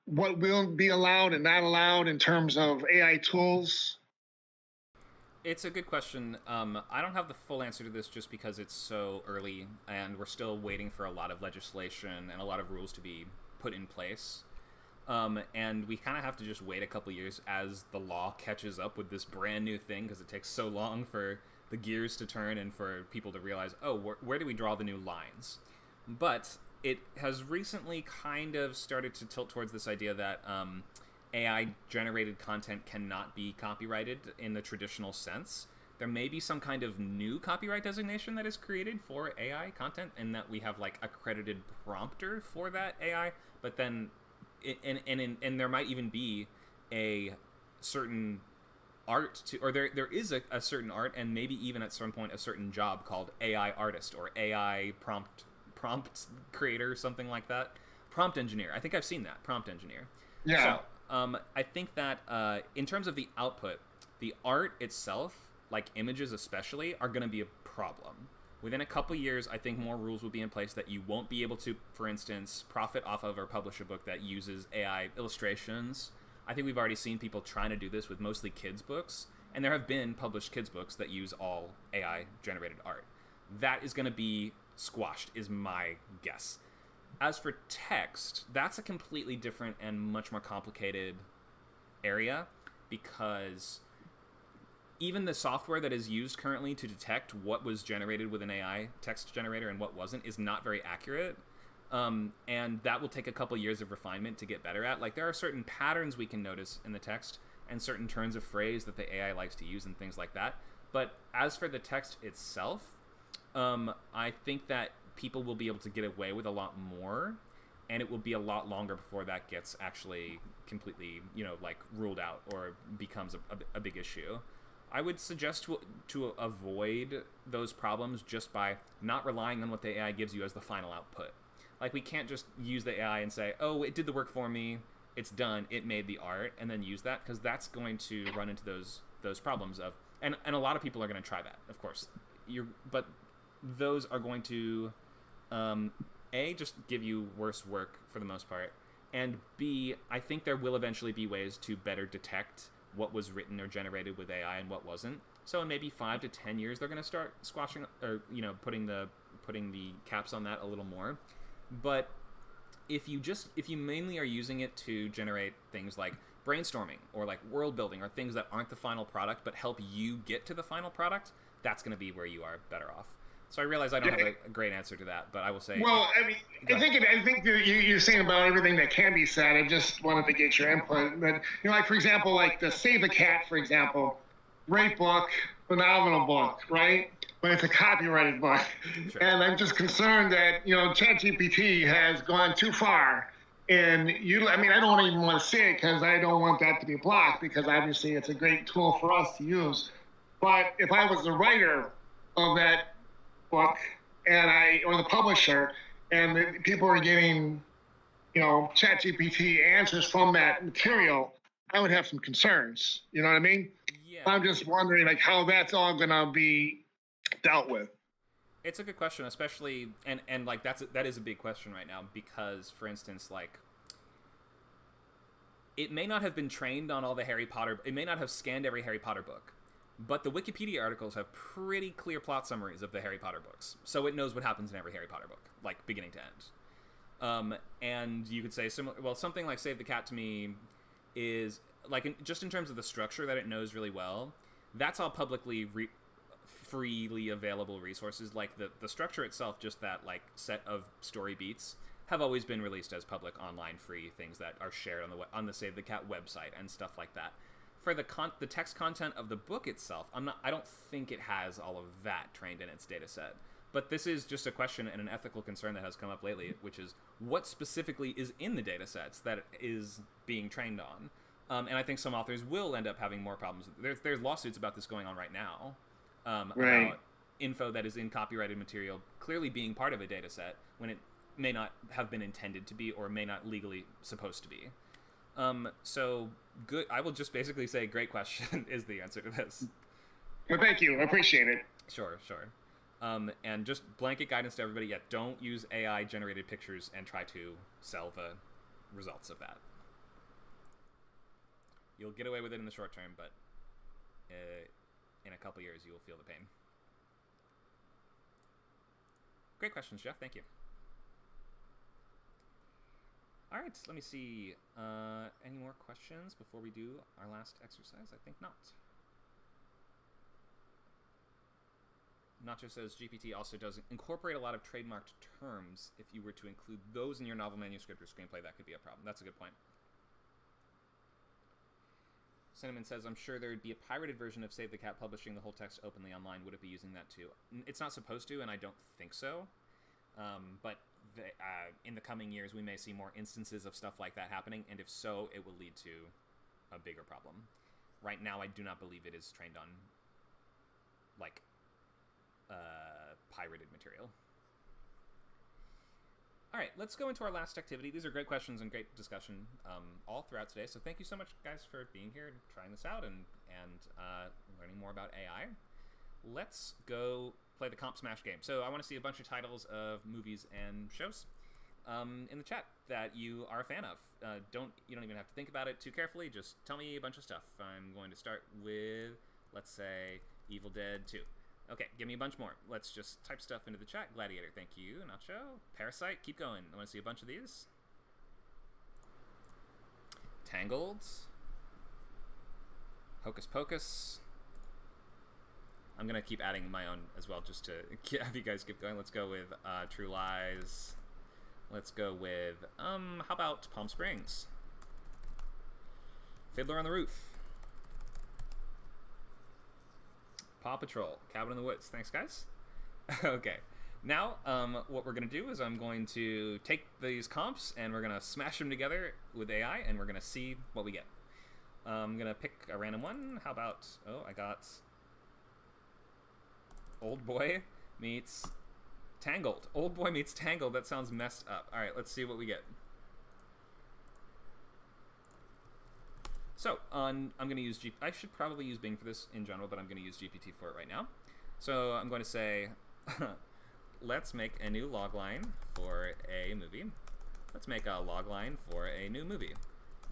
what will be allowed and not allowed in terms of AI tools? It's a good question. I don't have the full answer to this just because it's so early and we're still waiting for a lot of legislation and a lot of rules to be put in place. And we kind of have to just wait a couple years as the law catches up with this brand new thing because it takes so long for the gears to turn and for people to realize, oh, where do we draw the new lines? But it has recently kind of started to tilt towards this idea that AI-generated content cannot be copyrighted in the traditional sense. There may be some kind of new copyright designation that is created for AI content, and that we have like accredited prompter for that AI. But then, and there might even be a certain art to, or there is a certain art, and maybe even at some point a certain job called AI artist or AI prompt creator, something like that. Prompt engineer. I think I've seen that. Prompt engineer. Yeah. So, I think that in terms of the output, the art itself, like images especially, are going to be a problem. Within a couple years, I think more rules will be in place that you won't be able to, for instance, profit off of or publish a book that uses AI illustrations. I think we've already seen people trying to do this with mostly kids' books, and there have been published kids' books that use all AI-generated art. That is going to be squashed, is my guess. As for text, that's a completely different and much more complicated area because even the software that is used currently to detect what was generated with an AI text generator and what wasn't is not very accurate. And that will take a couple years of refinement to get better at. Like, there are certain patterns we can notice in the text and certain turns of phrase that the AI likes to use and things like that. But as for the text itself, I think that people will be able to get away with a lot more, and it will be a lot longer before that gets actually completely, ruled out or becomes a big issue. I would suggest to avoid those problems just by not relying on what the AI gives you as the final output. Like, we can't just use the AI and say, oh, it did the work for me, it's done, it made the art, and then use that, because that's going to run into those problems of, and a lot of people are going to try that, of course. But those are going to, A, just give you worse work for the most part, and B, I think there will eventually be ways to better detect what was written or generated with AI and what wasn't. So in maybe 5 to 10 years, they're going to start squashing, or putting the caps on that a little more. But if you mainly are using it to generate things like brainstorming or like world building or things that aren't the final product but help you get to the final product, that's going to be where you are better off. So I realize I don't have a great answer to that, but I will say. Well, I mean, I think that you're saying about everything that can be said. I just wanted to get your input. But like for example, like the Save the Cat, for example, great book, phenomenal book, right? But it's a copyrighted book, Sure. And I'm just concerned that ChatGPT has gone too far. And I mean, I don't even want to say it because I don't want that to be blocked because obviously it's a great tool for us to use. But if I was the writer of that book or the publisher, and people are getting, ChatGPT answers from that material, I would have some concerns. You know what I mean? Yeah. I'm just wondering like how that's all gonna be dealt with. It's a good question, especially and like that is a big question right now because, for instance, like it may not have been trained on all the Harry Potter. It may not have scanned every Harry Potter book, but the Wikipedia articles have pretty clear plot summaries of the Harry Potter books, so it knows what happens in every Harry Potter book, like beginning to end. And you could say something like Save the Cat to me is like just in terms of the structure that it knows really well. That's all publicly freely available resources. Like the structure itself, just that like set of story beats have always been released as public online free things that are shared on the Save the Cat website and stuff like that. For the text content of the book itself, I don't think it has all of that trained in its data set. But this is just a question and an ethical concern that has come up lately, which is what specifically is in the data sets that is being trained on. And I think some authors will end up having more problems. There's lawsuits about this going on right now. Right. About info that is in copyrighted material clearly being part of a data set when it may not have been intended to be or may not legally supposed to be. So good. I will just basically say great question is the answer to this. Well, thank you. I appreciate it. Sure. And just blanket guidance to everybody. Yeah, don't use AI generated pictures and try to sell the results of that. You'll get away with it in the short term, but in a couple years, you will feel the pain. Great questions, Jeff. Thank you. All right, let me see. Any more questions before we do our last exercise? I think not. Nacho says GPT also does incorporate a lot of trademarked terms. If you were to include those in your novel manuscript or screenplay, that could be a problem. That's a good point. Cinnamon says, I'm sure there would be a pirated version of Save the Cat publishing the whole text openly online. Would it be using that too? It's not supposed to, and I don't think so. But in the coming years, we may see more instances of stuff like that happening, and if so, it will lead to a bigger problem. Right now, I do not believe it is trained on, like, pirated material. All right, let's go into our last activity. These are great questions and great discussion all throughout today. So thank you so much, guys, for being here and trying this out and learning more about AI. Let's go play the Comp Smash game. So I want to see a bunch of titles of movies and shows in the chat that you are a fan of. You don't even have to think about it too carefully. Just tell me a bunch of stuff. I'm going to start with, let's say, Evil Dead 2. Okay, give me a bunch more. Let's just type stuff into the chat. Gladiator, thank you. Nacho. Parasite, keep going. I want to see a bunch of these. Tangled. Hocus Pocus. I'm going to keep adding my own as well just to have you guys keep going. Let's go with True Lies. Let's go with, how about Palm Springs? Fiddler on the Roof. Paw Patrol, Cabin in the Woods. Thanks, guys. Okay. Now, what we're going to do is I'm going to take these comps and we're going to smash them together with AI and we're going to see what we get. I'm going to pick a random one. How about, I got Old Boy meets Tangled. Old Boy meets Tangled. That sounds messed up. All right, let's see what we get. So, I'm going to use I should probably use Bing for this in general, but I'm going to use GPT for it right now. So, I'm going to say, let's make a new logline for a movie. Let's make a logline for a new movie.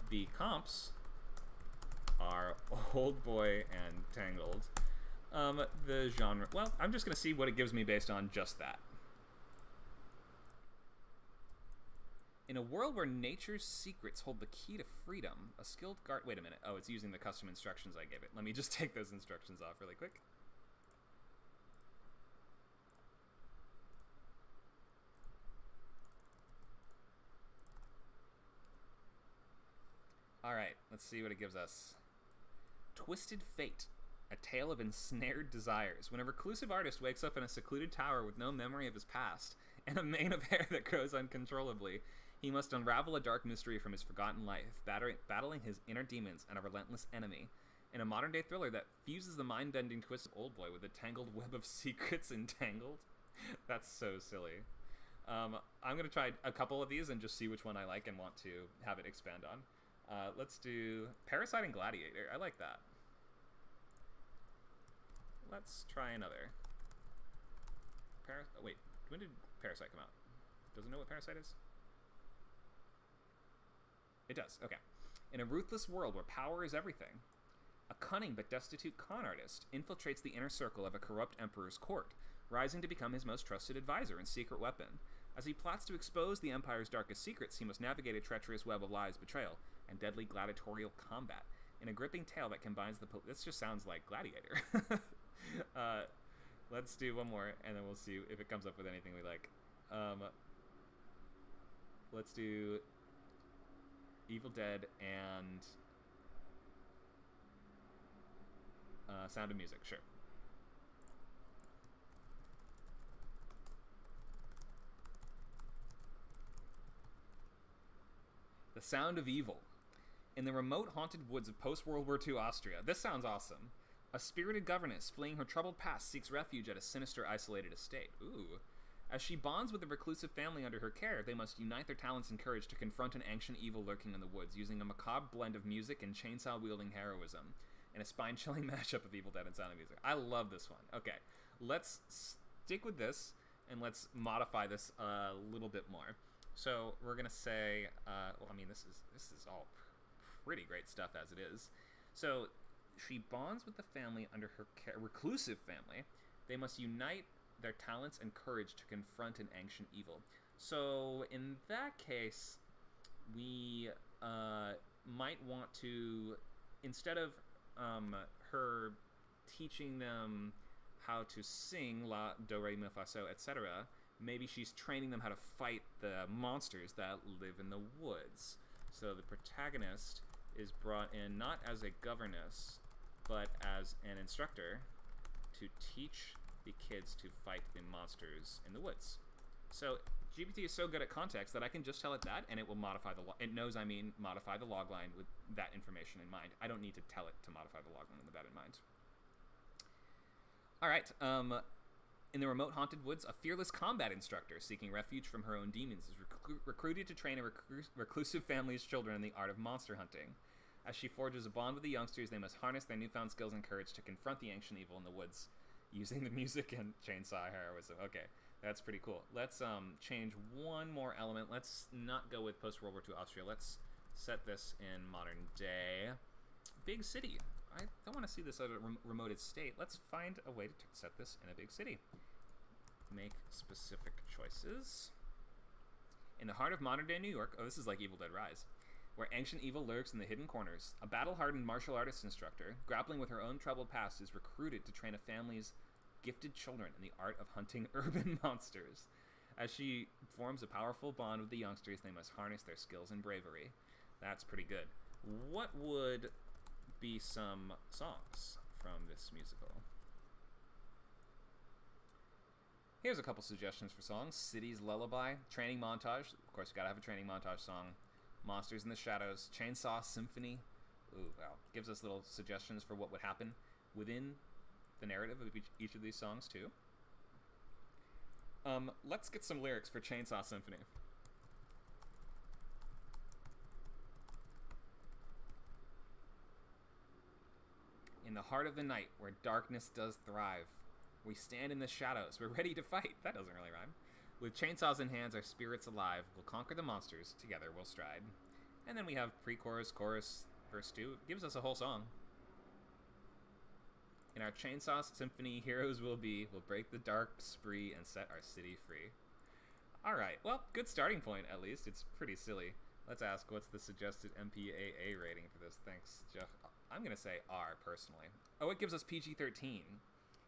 The comps are Old Boy and Tangled. The genre, well, I'm just going to see what it gives me based on just that. In a world where nature's secrets hold the key to freedom, a skilled guard... Wait a minute. Oh, it's using the custom instructions I gave it. Let me just take those instructions off really quick. All right, let's see what it gives us. Twisted Fate, a tale of ensnared desires. When a reclusive artist wakes up in a secluded tower with no memory of his past and a mane of hair that grows uncontrollably, he must unravel a dark mystery from his forgotten life, battling his inner demons and a relentless enemy. In a modern-day thriller that fuses the mind-bending twist of Oldboy with a tangled web of secrets entangled. That's so silly. I'm going to try a couple of these and just see which one I like and want to have it expand on. Let's do Parasite and Gladiator. I like that. Let's try another. Wait, when did Parasite come out? Does it know what Parasite is? It does, okay. In a ruthless world where power is everything, a cunning but destitute con artist infiltrates the inner circle of a corrupt emperor's court, rising to become his most trusted advisor and secret weapon. As he plots to expose the empire's darkest secrets, he must navigate a treacherous web of lies, betrayal, and deadly gladiatorial combat. In a gripping tale that combines the... This just sounds like Gladiator. Let's do one more, and then we'll see if it comes up with anything we like. Let's do Evil Dead and Sound of Music, sure. The Sound of Evil. In the remote, haunted woods of post-World War II Austria. This sounds awesome. A spirited governess fleeing her troubled past seeks refuge at a sinister, isolated estate. Ooh. As she bonds with the reclusive family under her care, they must unite their talents and courage to confront an ancient evil lurking in the woods, using a macabre blend of music and chainsaw-wielding heroism, in a spine-chilling mashup of Evil Dead and Sound of Music. I love this one. Okay, let's stick with this, and let's modify this a little bit more. So we're gonna say, well, I mean, this is all pretty great stuff as it is. So she bonds with the family under her care, reclusive family. They must unite their talents and courage to confront an ancient evil. So in that case, we might want to, instead of her teaching them how to sing la, do, re, mi, fa, so, etc., maybe she's training them how to fight the monsters that live in the woods. So the protagonist is brought in not as a governess, but as an instructor to teach the kids to fight the monsters in the woods. So GPT is so good at context that I can just tell it that, and it will modify the it knows I mean modify the logline with that information in mind. I don't need to tell it to modify the logline with that in mind. All right. In the remote haunted woods, a fearless combat instructor seeking refuge from her own demons is recruited to train a reclusive family's children in the art of monster hunting. As she forges a bond with the youngsters, they must harness their newfound skills and courage to confront the ancient evil in the woods, using the music and chainsaw heroism. Okay, that's pretty cool. Let's change one more element. Let's not go with post-World War II Austria. Let's set this in modern day. Big city. I don't want to see this at a remote state. Let's find a way to set this in a big city. Make specific choices. In the heart of modern-day New York, oh, this is like Evil Dead Rise, where ancient evil lurks in the hidden corners, a battle-hardened martial artist instructor, grappling with her own troubled past, is recruited to train a family's gifted children in the art of hunting urban monsters. As she forms a powerful bond with the youngsters, they must harness their skills and bravery. That's pretty good. What would be some songs from this musical? Here's a couple suggestions for songs. City's Lullaby, Training Montage. Of course, you gotta have a training montage song. Monsters in the Shadows, Chainsaw Symphony. Ooh, wow. Gives us little suggestions for what would happen within the narrative of each of these songs, too. Let's get some lyrics for Chainsaw Symphony. In the heart of the night, where darkness does thrive, we stand in the shadows, we're ready to fight. That doesn't really rhyme. With chainsaws in hands, our spirits alive, we'll conquer the monsters, together we'll stride. And then we have pre-chorus, chorus, verse 2. It gives us a whole song. In our Chainsaw Symphony, heroes will be, we'll break the dark spree and set our city free. Alright, well, good starting point, at least. It's pretty silly. Let's ask, what's the suggested MPAA rating for this? Thanks, Jeff. I'm going to say R, personally. Oh, it gives us PG-13.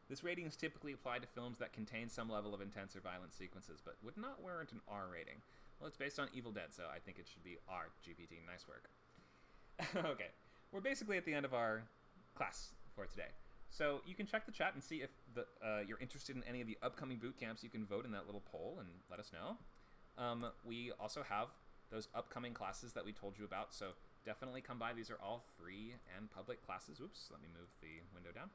This rating is typically applied to films that contain some level of intense or violent sequences, but would not warrant an R rating. Well, it's based on Evil Dead, so I think it should be R, GPT. Nice work. Okay, we're basically at the end of our class for today. So you can check the chat and see if you're interested in any of the upcoming boot camps. You can vote in that little poll and let us know. We also have those upcoming classes that we told you about, so definitely come by. These are all free and public classes. Oops, let me move the window down.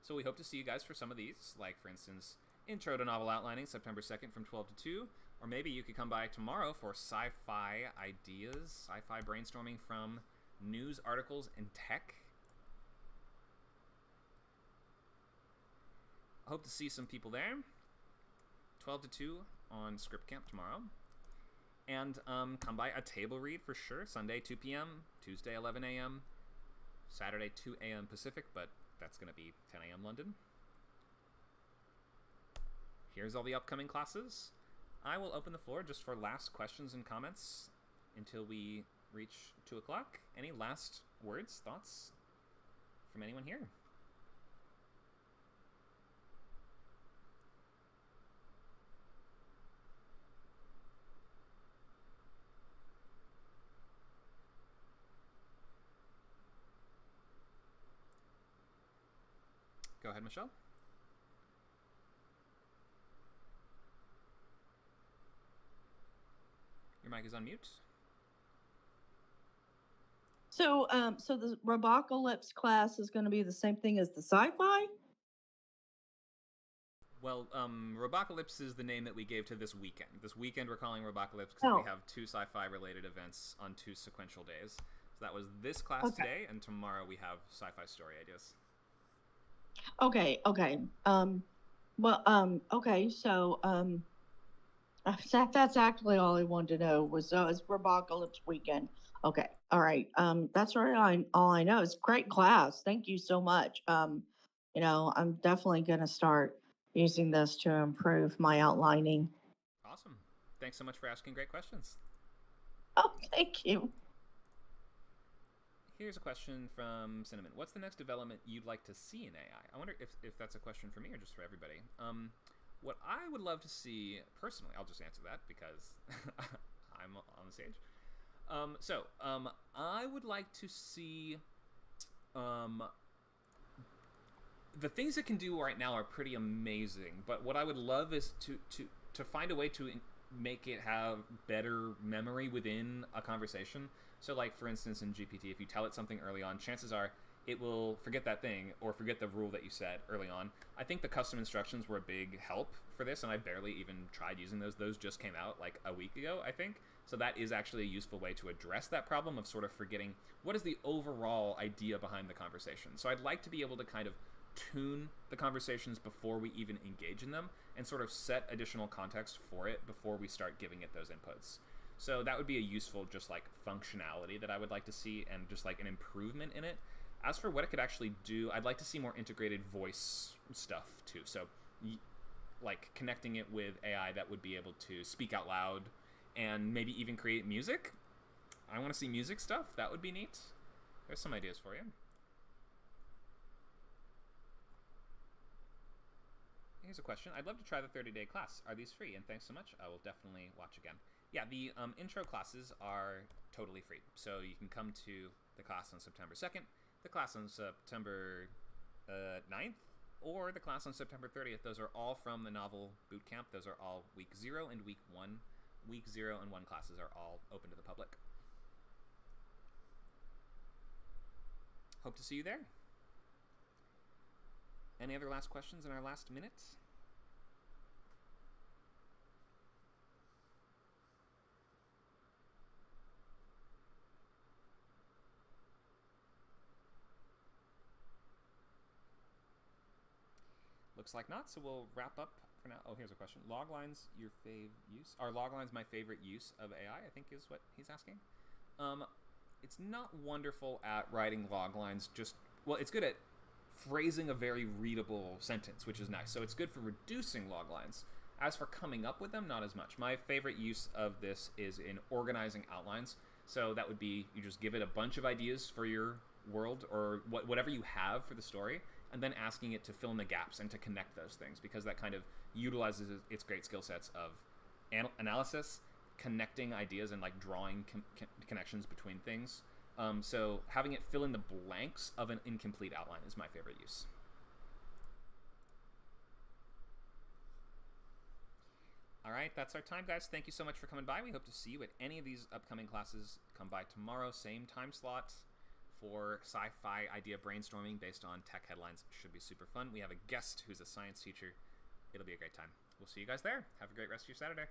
So we hope to see you guys for some of these, like, for instance, Intro to Novel Outlining, September 2nd from 12 to 2. Or maybe you could come by tomorrow for sci-fi ideas, sci-fi brainstorming from news articles and tech. I hope to see some people there. 12 to 2 on Script Camp tomorrow. And come by a table read for sure. Sunday, 2 p.m., Tuesday, 11 a.m., Saturday, 2 a.m. Pacific, but that's going to be 10 a.m. London. Here's all the upcoming classes. I will open the floor just for last questions and comments until we reach 2 o'clock. Any last words, thoughts from anyone here? Go ahead, Michelle. Your mic is on mute. So, so the Robocalypse class is going to be the same thing as the sci-fi? Well, Robocalypse is the name that we gave to this weekend. This weekend we're calling Robocalypse because we have 2 sci-fi related events on 2 sequential days. So that was this class today, and tomorrow we have sci-fi story ideas. Okay. Okay. So, that's actually all I wanted to know was it's Robocalypse weekend. Okay. All right. That's really all I know. It's a great class. Thank you so much. I'm definitely going to start using this to improve my outlining. Awesome. Thanks so much for asking great questions. Oh, thank you. Here's a question from Cinnamon. What's the next development you'd like to see in AI? I wonder if that's a question for me or just for everybody. What I would love to see, personally, I'll just answer that because I'm on the stage. I would like to see... the things it can do right now are pretty amazing, but what I would love is to find a way to make it have better memory within a conversation. So, like, for instance, in GPT, if you tell it something early on, chances are it will forget that thing or forget the rule that you said early on. I think the custom instructions were a big help for this, and I barely even tried using those. Those just came out like a week ago, I think. So that is actually a useful way to address that problem of sort of forgetting what is the overall idea behind the conversation. So I'd like to be able to kind of tune the conversations before we even engage in them and sort of set additional context for it before we start giving it those inputs. So that would be a useful just like functionality that I would like to see and just like an improvement in it. As for what it could actually do, I'd like to see more integrated voice stuff too. So like connecting it with AI that would be able to speak out loud and maybe even create music. I want to see music stuff. That would be neat. There's some ideas for you. Here's a question. I'd love to try the 30-day class. Are these free? And thanks so much. I will definitely watch again. Yeah, the intro classes are totally free. So you can come to the class on September 2nd, the class on September 9th, or the class on September 30th. Those are all from the novel boot camp. Those are all week 0 and week 1. Week 0 and 1 classes are all open to the public. Hope to see you there. Any other last questions in our last minute? Looks like not, so we'll wrap up for now. Oh, here's a question. Loglines, your fave use? Are loglines my favorite use of AI, I think is what he's asking. It's not wonderful at writing loglines, well, it's good at phrasing a very readable sentence, which is nice. So it's good for reducing loglines. As for coming up with them, not as much. My favorite use of this is in organizing outlines. So that would be, you just give it a bunch of ideas for your world or whatever you have for the story, and then asking it to fill in the gaps and to connect those things, because that kind of utilizes its great skill sets of analysis, connecting ideas and like drawing connections between things. So having it fill in the blanks of an incomplete outline is my favorite use. All right, that's our time, guys. Thank you so much for coming by. We hope to see you at any of these upcoming classes. Come by tomorrow, same time slot for sci-fi idea brainstorming based on tech headlines. It should be super fun. We have a guest who's a science teacher. It'll be a great time. We'll see you guys there. Have a great rest of your Saturday.